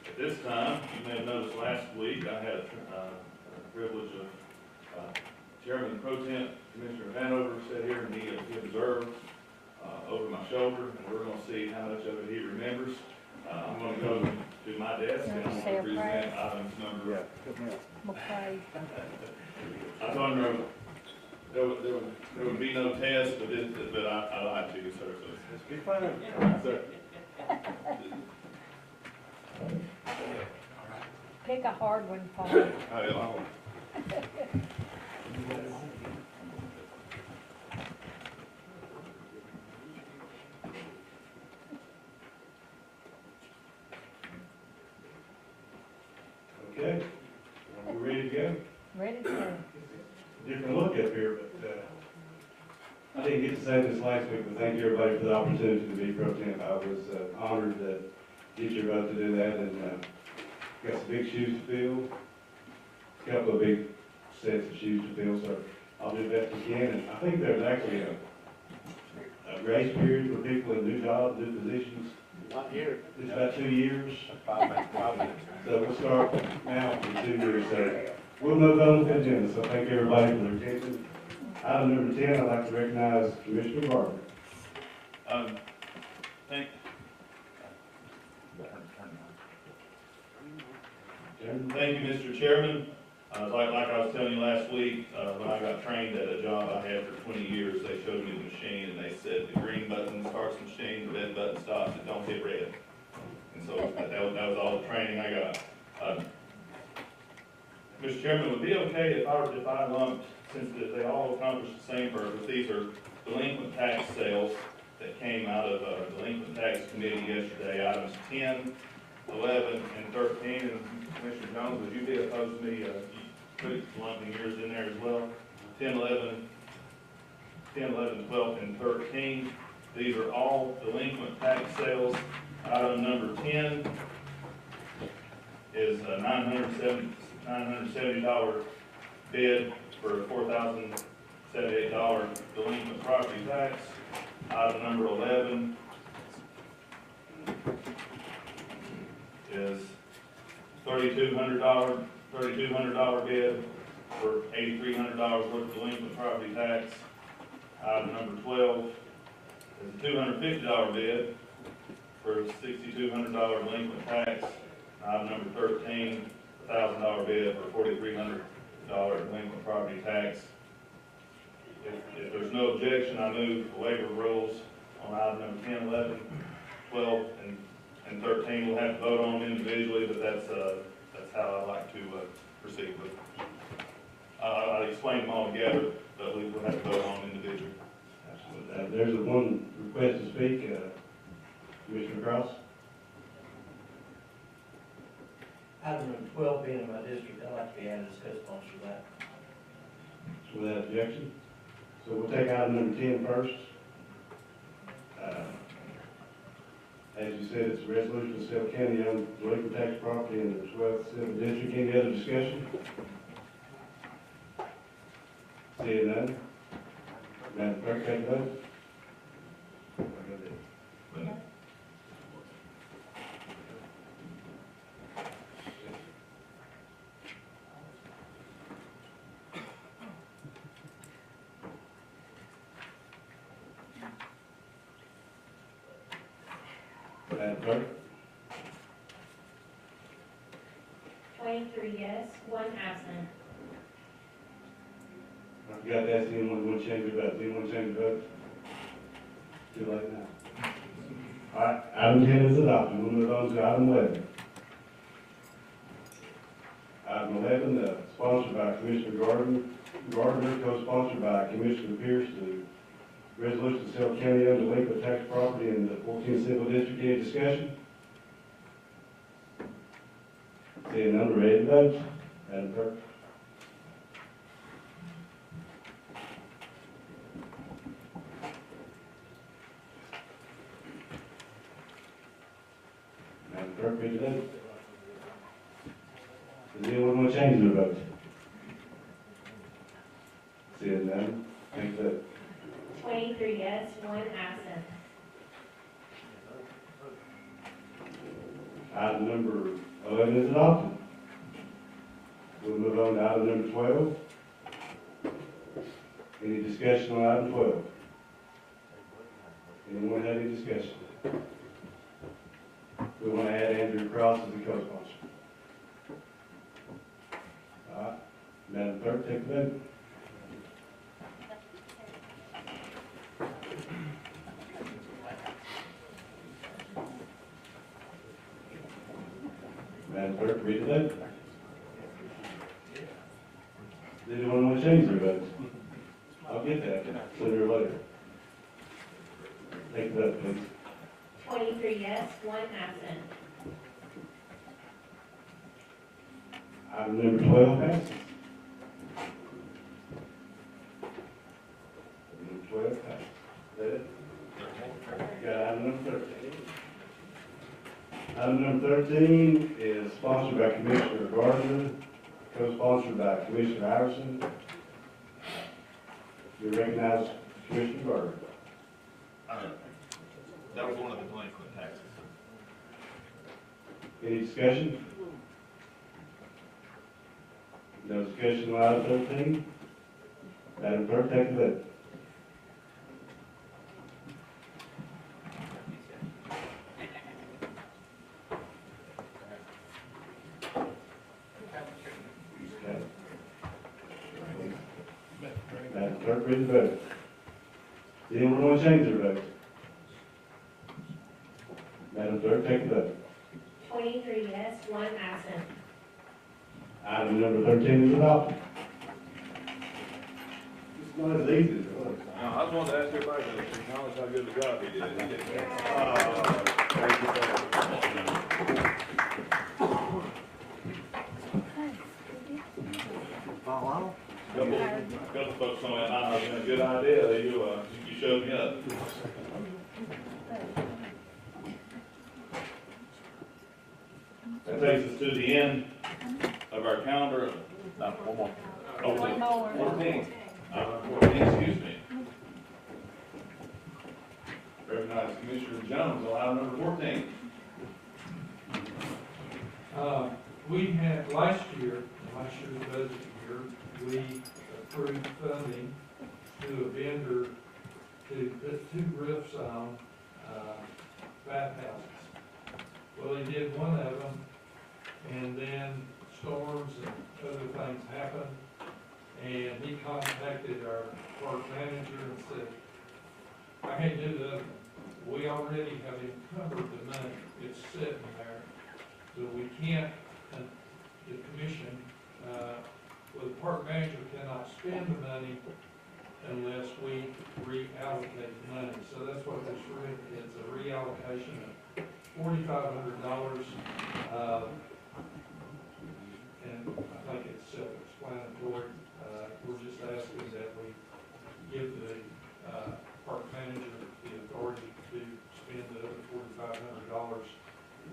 At this time, you may have noticed last week, I had the privilege of Chairman Pro Tem Commissioner Hanover sit here and he observed over my shoulder, and we're going to see how much of it he remembers. I'm going to go to my desk and I'm going to present items number. I told him there would be no test, but I lied to you, sir. So
Be fine.
sir.
Pick a hard one, Paul.
Okay, are we ready to go?
Ready to go.
Different look up here, but I didn't get to
to say this last week, but thank everybody for the opportunity to be pro temp. I was honored to get your vote to do that, and got some big shoes to fill. A couple of big sets of shoes to fill, so I'll do the best I can. And I think there's actually a grace period for people in new jobs, new positions.
Not here.
It's about 2 years. So we'll start now for 2 years. So we'll move on to the agenda. So thank everybody for their attention. Item number 10, I'd like to recognize Commissioner Gardner.
Thank you, Mr. Chairman. Like I was telling you last week, when I got trained at a job I had for 20 years, they showed me the machine and they said the green button starts the machine, the red button stops it, don't hit red. And so that was all the training I got. Mr. Chairman, would it be okay if I lumped, since they all accomplish the same purpose, these are delinquent tax sales that came out of delinquent tax committee yesterday, items 10, 11, and 13, and Commissioner Jones, would you be opposed to me putting lumping yours in there as well? 10, 11, 12, and 13. These are all delinquent tax sales. Item number 10 is a $970 bid for a $4,078 delinquent property tax. Item number 11 is $3,200 bid for $8,300 worth of delinquent property tax. Item number 12 is a $250 bid for $6,200 delinquent tax. Item number 13, $1,000 bid for $4,300 delinquent property tax. If there's no objection, I move the waiver rules on item number 10, 11, 12, and 13. We'll have to vote on them individually, but that's how I like to proceed with it. I'll explain them all together, but we will have to vote on them individually.
Absolutely. There's one request to speak, Commissioner Cross.
Item number 12 being in my district, I'd like to be added as co-sponsor of that.
Without objection. So we'll take item number 10 first. As you said, it's a resolution to sell county-owned delinquent tax property in the 12th Civil District. Any other discussion? Seeing none. Madam Clerk, take the vote. Madam Clerk?
23 yes, 1 absent.
I forgot to ask anyone who want to change their vote. Anyone change their vote? Too late now. All right, item 10 is adopted. We'll move on to item 11. Item 11, sponsored by Commissioner Gardner, co-sponsored by Commissioner Pierce, to resolution to sell county-owned delinquent tax property in the 14th Civil District. Any discussion? Seeing none, we're ready to vote. Madam Clerk? Madam Clerk, ready to vote? Does anyone want to change their vote? Seeing none, take the vote.
23 yes, 1 absent.
Item number 11 is adopted. We'll move on to item number 12. Any discussion on item 12? Anyone have any discussion? We want to add Andrew Cross as the co-sponsor. All right, Madam Clerk, take the vote. Madam Clerk, read the vote. Does anyone want to change their vote? I'll get that sooner or later. Take the vote, please.
23 yes, 1 absent.
Item number 12 passes. Number 12 passes.
got item number 13. Item number 13 is sponsored by Commissioner Gardner, co-sponsored by Commissioner Iverson. You recognize Commissioner Gardner.
That was one of the delinquent taxes.
Any discussion? No discussion on item 13? Madam Clerk, take the vote. Madam Clerk, read the vote. Does anyone want to change their vote? Madam Clerk, take the vote.
23 yes, 1 absent.
Item number 13 is adopted. It's not as easy as it looks.
I just wanted to ask everybody to acknowledge how good the job he did. He did great.
Thank you, sir.
Couple folks on that line, it's been a good idea, you showed me up. That takes us to the end of our calendar. No, one more. Oh,
One more.
14. 14, excuse me. Recognize Commissioner Jones on item number 14.
We had last year's budget year, we approved funding to a vendor to put 2 roofs on, bathhouses. Well, he did one of them, and then storms and other things happened, and he contacted our park manager and said, I can't do the other one. We already have encumbered the money, it's sitting there, so we can't, the commission, well, the park manager cannot spend the money unless we reallocate the money. So that's what this is, it's a reallocation of $4,500. And I think it's self-explanatory. We're just asking that we give the park manager the authority to spend the other $4,500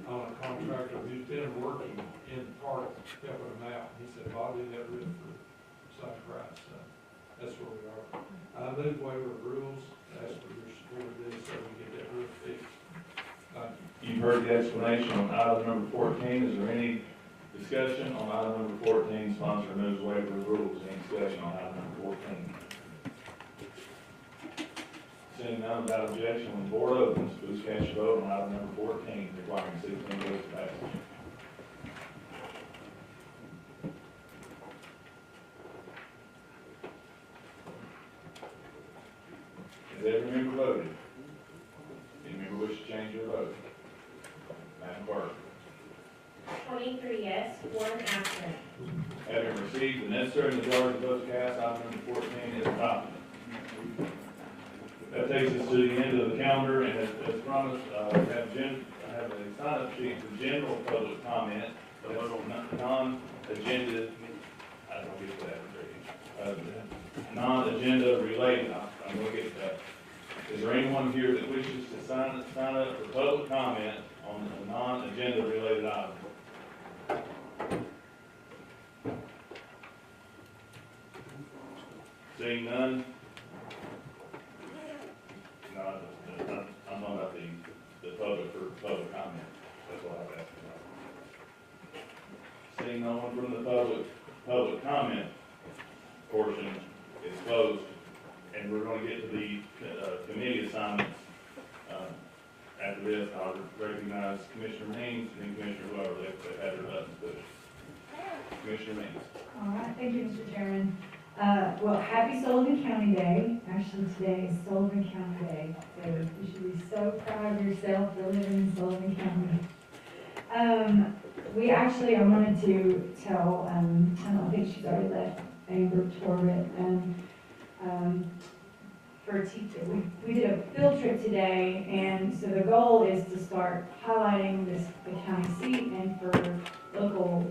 on a contractor who's been working in the park, helping them out. He said, well, I'll do that roof for the same price. So that's where we are. I move waiver of rules, ask for your support of this so we get that roof fixed. Thank you.
You've heard the explanation on item number 14. Is there any discussion on item number 14, sponsor moves waiver of rules? Any discussion on item number 14? Seeing none without objection, when the board opens, please cast your vote on item number 14, requiring 16 votes to pass. Has every member voted? Any member wish to change your vote? Madam Clerk.
23 yes, 1 absent.
Having received the necessary majority of votes cast, item number 14 is adopted. That takes us to the end of the calendar, and as promised, I have a sign-up sheet for general public comment, but non-agenda, I don't get that, non-agenda related, I'm gonna get that. Is there anyone here that wishes to sign up for public comment on the non-agenda related item? Seeing none? No, I'm talking about the public for public comment. That's what I've asked about. Seeing no one from the public comment portion is closed, and we're going to get to the committee assignments. After this, I'll recognize Commissioner Haynes and Commissioner Glover. They've had their buttons pushed. Commissioner Haynes.
All right, thank you, Mr. Chairman. Well, happy Sullivan County Day. Actually, today is Sullivan County Day, so you should be so proud of yourself for living in Sullivan County. I wanted to tell, I don't think she's already left, Amber Torbett, for teaching. We did a field trip today, and so the goal is to start highlighting the county seat and for locals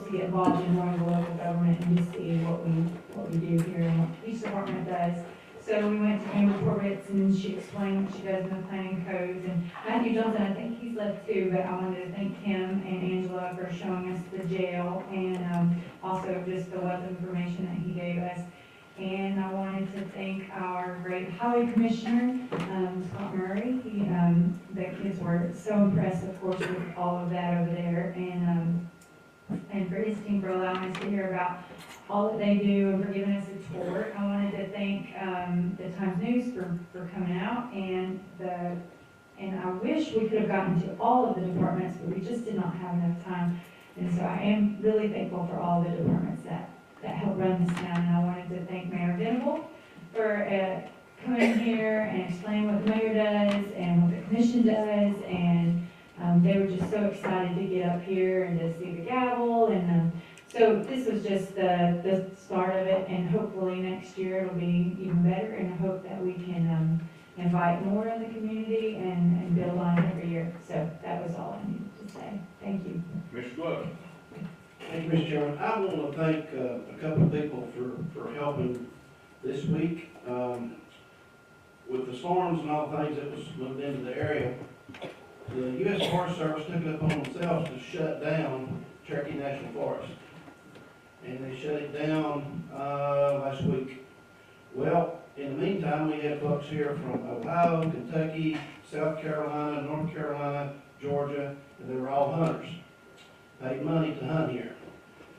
to get involved in running the local government and to see what we do here and what each department does. So we went to Amber Corbett's and she explained what she does in the planning codes. And Matthew Johnson, I think he's left too, but I wanted to thank him and Angela for showing us the jail and also just the wealth of information that he gave us. And I wanted to thank our great highway commissioner, Scott Murray. The kids were so impressed, of course, with all of that over there. And for his team for allowing us to hear about all that they do and for giving us a tour. I wanted to thank the Times News for coming out and I wish we could have gotten to all of the departments, but we just did not have enough time. And so I am really thankful for all the departments that help run this town. And I wanted to thank Mayor Venable for coming here and explaining what the mayor does and what the commission does. And they were just so excited to get up here and to see the gavel. And so this was just the start of it. And hopefully next year it'll be even better. And I hope that we can invite more in the community and build on it every year. So that was all I needed to say. Thank you.
Mr. Glover.
Thank you, Mr. Chairman. I want to thank a couple of people for helping this week. With the storms and all the things that was moved into the area, the U.S. Forest Service took it upon themselves to shut down Cherokee National Forest. And they shut it down last week. Well, in the meantime, we had folks here from Ohio, Kentucky, South Carolina, North Carolina, Georgia, and they were all hunters. Paid money to hunt here.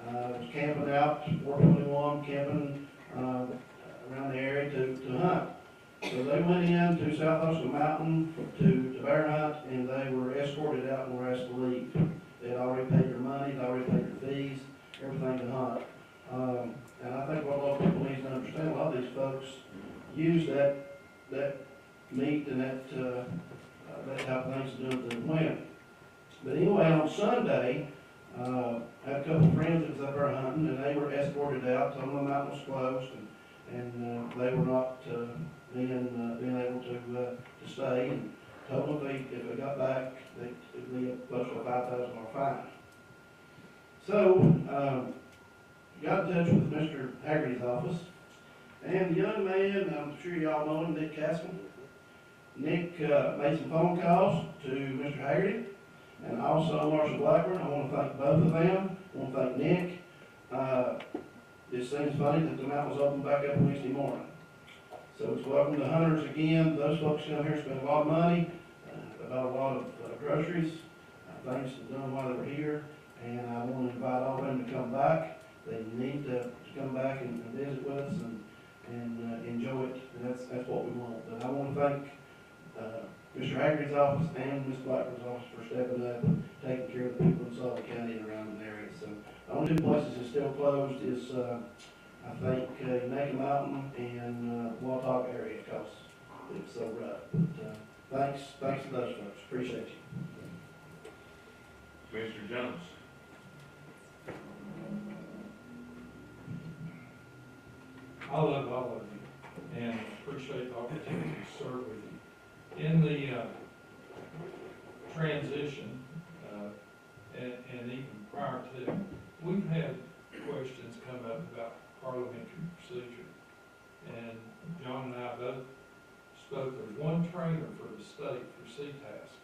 Was camping out, 421, camping around the area to hunt. So they went in to South Austin Mountain to bear hunt, and they were escorted out and were asked to leave. They had already paid their money, they already paid their fees, everything to hunt. And I think what a lot of people need to understand, a lot of these folks use that meat and that type of things to do it to win. But anyway, on Sunday, I had a couple of friends that was up there hunting, and they were escorted out, told them the mountain was closed, and they were not being able to stay, and told them if they got back, it would be close to a $5,000 fine. So, got in touch with Mr. Haggerty's office, and the young man, I'm sure y'all know him, Nick Castle. Nick made some phone calls to Mr. Haggerty, and also Marshall Blackburn. I want to thank both of them. I want to thank Nick. It seems funny that the mountain was open back up Wednesday morning. So it's welcome to hunters again. Those folks come here spend a lot of money, about a lot of groceries, things to done while they were here. And I want to invite all of them to come back. They need to come back and visit with us and enjoy it. And that's what we want. But I want to thank Mr. Haggerty's office and Ms. Blackburn's office for stepping up and taking care of the people in Sullivan County and around the area. So the only two places that's still closed is, I think, Naked Mountain and Watauga area, because it's so rough. But thanks to those folks. Appreciate you.
Mr. Jones.
I love all of you and appreciate the opportunity to serve with you. In the transition, and even prior to, we've had questions come up about parliamentary procedure. And John and I both spoke of one trainer for the state for CTASC,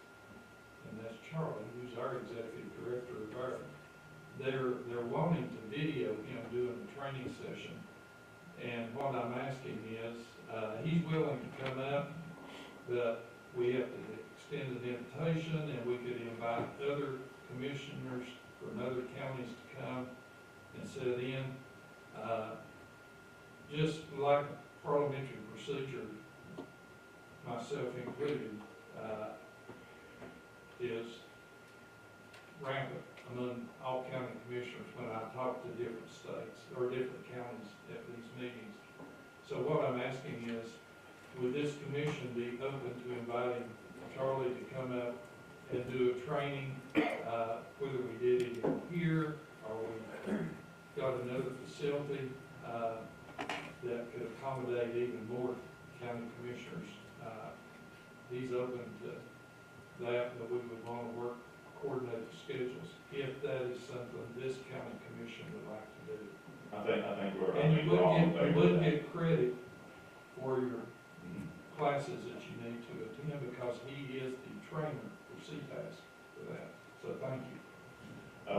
and that's Charlie, who's our executive director of our. They're wanting to video him doing the training session. And what I'm asking is, he's willing to come up, but we have to extend an invitation, and we could invite other commissioners from other counties to come and sit in. Just like parliamentary procedure, myself included, is rampant among all county commissioners when I talk to different states or different counties at these meetings. So what I'm asking is, would this commission be open to inviting Charlie to come up and do a training, whether we did it here or we got another facility that could accommodate even more county commissioners? He's open to that, but we would want to coordinate the schedules if that is something this county commission would like to do.
I think we're.
And you wouldn't get credit for your classes that you need to attend, because he is the trainer for CPAS for that. So thank you.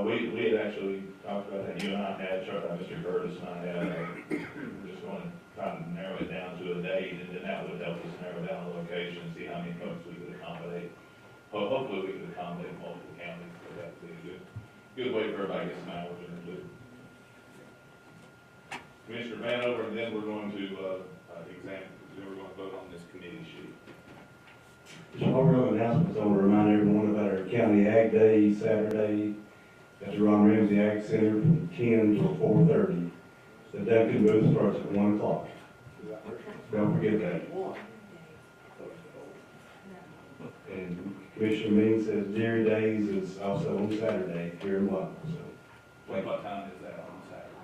We had actually talked about that, you and I had, Mr. Curtis and I had, we're just going to try to narrow it down to a date, and then that would help us narrow down the location, and see how many folks we could accommodate. Hopefully we could accommodate multiple counties, so that would be a good way for everybody to get some hours in there. Commissioner Vanover, and then we're going to, then we're going to vote on this committee sheet.
Just overall announcements, I want to remind everyone about our County Ag Day, Saturday, at the Ron Ramsey Ag Center from 10 till 4:30. The Duncan booth starts at 1 o'clock. Don't forget that. And Commissioner Means says Dairy Days is also on Saturday here in Watkins, so.
What time is that on Saturday?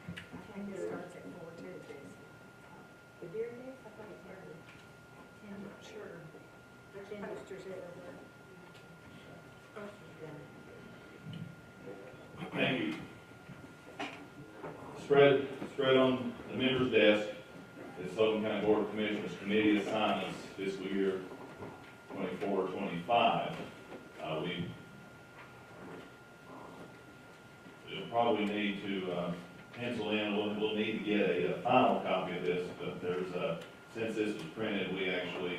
I think it starts at 4 too, the Deer Days, I thought it started. I'm not sure. There's posters everywhere.
Thank you. Spread on the member's desk is Sullivan County Board of Commissioners Committee assignments fiscal year 24-25. We'll probably need to pencil in, we'll need to get a final copy of this, but there's since this was printed, we actually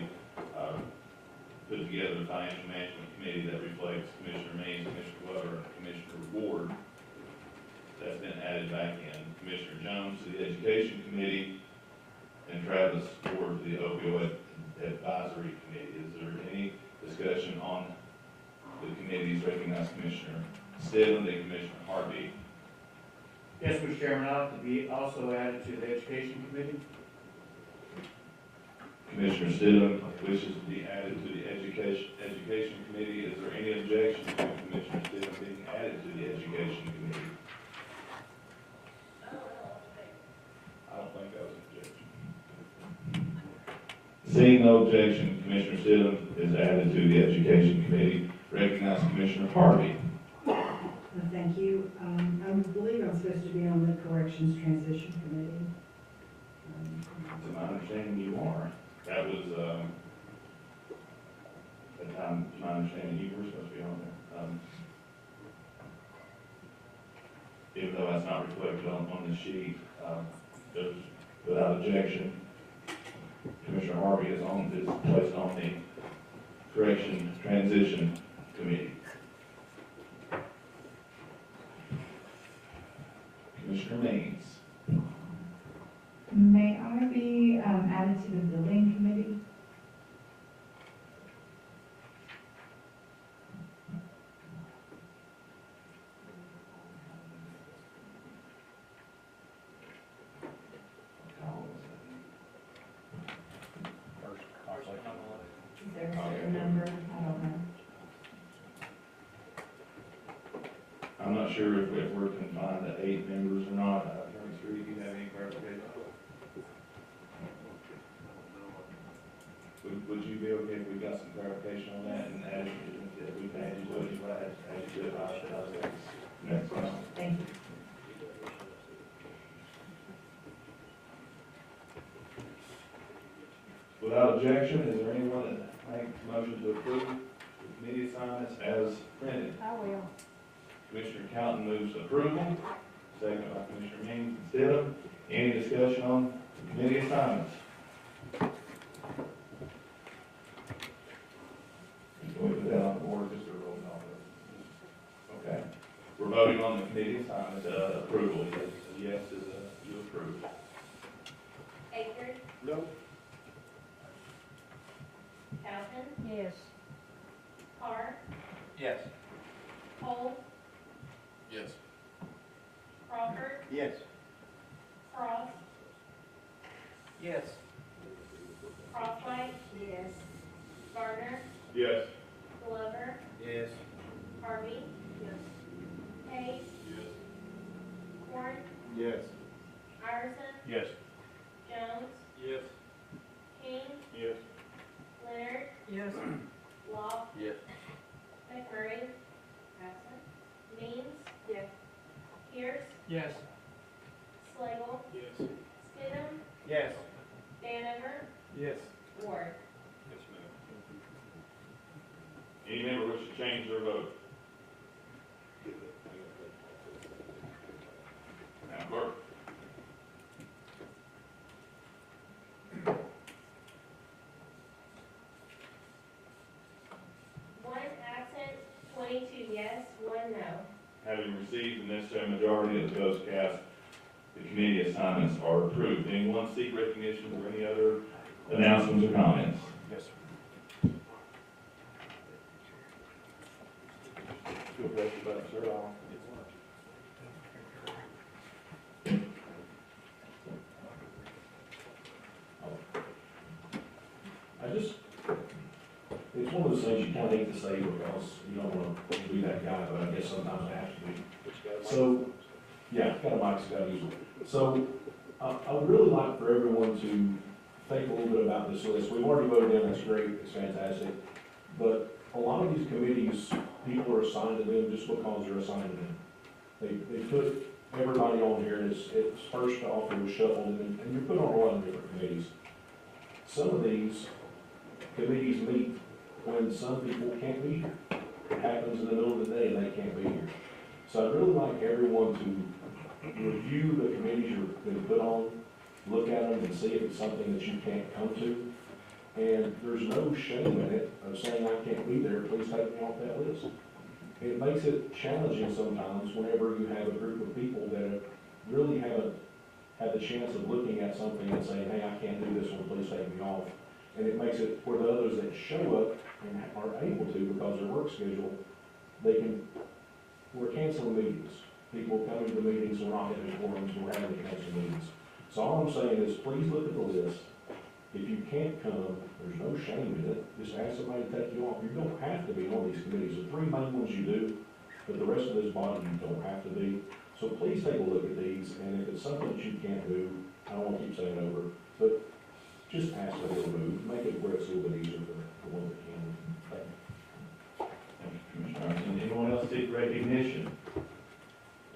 put together a financial management committee that reflects Commissioner Means, Commissioner Glover, and Commissioner Ward. That's been added back in. Commissioner Jones to the Education Committee, and Travis Ward to the Opioid Advisory Committee. Is there any discussion on the committees? Recognize Commissioner Stedman and Commissioner Harvey.
Yes, Mr. Chairman, I'd like to be also added to the Education Committee.
Commissioner Stidham wishes to be added to the Education Committee. Is there any objection to Commissioner Stidham being added to the Education Committee? I don't think that was an objection. Seeing no objection, Commissioner Stidham is added to the Education Committee. Recognize Commissioner Harvey.
Thank you. I believe I'm supposed to be on the Corrections Transition Committee.
To my understanding, you are. That was, at the time, to my understanding, you were supposed to be on there. Even though that's not reflected on the sheet, there's, without objection, Commissioner Harvey is placed on the Correction Transition Committee. Commissioner Means.
May I be added to the Building Committee? Is there a certain number? I don't know.
I'm not sure if we're confined to 8 members or not. Attorney Street, do you have any clarification? Would you be okay if we got some clarification on that and add, if we can add you to it, you want to add you to it next time?
Thank you.
Without objection, is there anyone that makes a motion to approve the committee assignments as printed?
I will.
Commissioner Cowden moves approval, second by Commissioner Means and Stidham. Any discussion on the committee assignments? Can we put that on the board, just a roll call? Okay. We're voting on the committee assignment, approval. Yes, is you approve.
Akers?
No.
Calvin?
Yes.
Carr?
Yes.
Cole?
Yes.
Crawford?
Yes.
Frost?
Yes.
Crosswhite?
Yes.
Gardner?
Yes.
Glover?
Yes.
Harvey?
Yes.
Hayes?
Yes.
Horn?
Yes.
Iverson?
Yes.
Jones?
Yes.
King?
Yes.
Leonard?
Yes.
Law?
Yes.
McMurray? Absent. Means?
Yes.
Pierce?
Yes.
Slagle?
Yes.
Stidham?
Yes.
Vanover?
Yes.
Ward.
Yes, ma'am.
Any member wish to change their vote? Madam Clerk?
One absent, 22 yes, 1 no.
Having received the necessary majority of the votes cast, the committee assignments are approved. Anyone seek recognition or any other announcements or comments?
Yes, sir.
Feel pressure about it, sir.
I just, it's one of those things you kind of hate to say because you don't want to be that guy, but I guess sometimes I have to be. So, yeah, got a mic's got to use it. So, I would really like for everyone to think a little bit about this list. We've already voted in, that's great, it's fantastic. But a lot of these committees, people are assigned to them just because they're assigned to them. They put everybody on here, and it's first off, it was shuffled, and you're put on a lot of different committees. Some of these committees meet when some people can't be here. It happens in the middle of the day and they can't be here. So I'd really like everyone to review the committees you've been put on, look at them and see if it's something that you can't come to. And there's no shame in it of saying I can't be there, please take me off that list. It makes it challenging sometimes whenever you have a group of people that really haven't had the chance of looking at something and saying, hey, I can't do this one, please take me off. And it makes it where the others that show up and are able to because of their work schedule, we're canceling meetings. People come to the meetings, we're not having forums, we're having to cancel meetings. So all I'm saying is please look at the list. If you can't come, there's no shame in it. Just ask somebody to take you off. You don't have to be on these committees. The three main ones you do, but the rest of this body you don't have to be. So please take a look at these, and if it's something that you can't do, I don't want to keep saying it over, but just ask for a move, make it where it's a little bit easier for the ones that can. Thank you.
Thank you, Commissioner Armstrong. Anyone else seek recognition?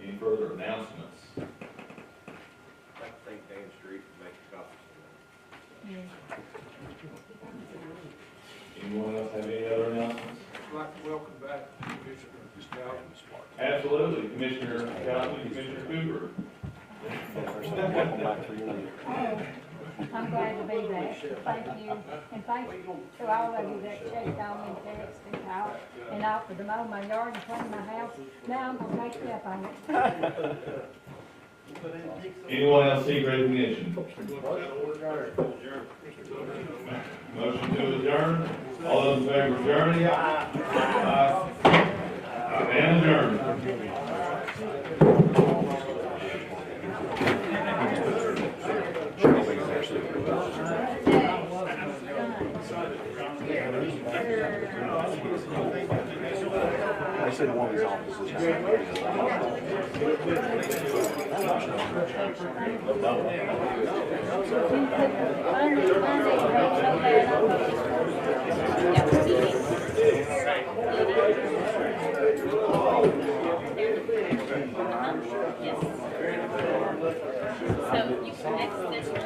Any further announcements?
I'd like to thank Dan Street for making copies tonight.
Anyone else have any other announcements?
I'd like to welcome back Commissioner Stout.
Absolutely. Commissioner Calhoun, Commissioner Cooper.
Welcome back for your name.
I'm glad to be back. Thank you. And thank you to all of you that checked on me, text and called, and offered to mow my yard and clean my house. Now I'm gonna take you up on it.
Anyone else seek recognition? Motion to adjourn. All those in favor of adjourning? Aye. And adjourned.
I said one of these offices.
So you connect this one.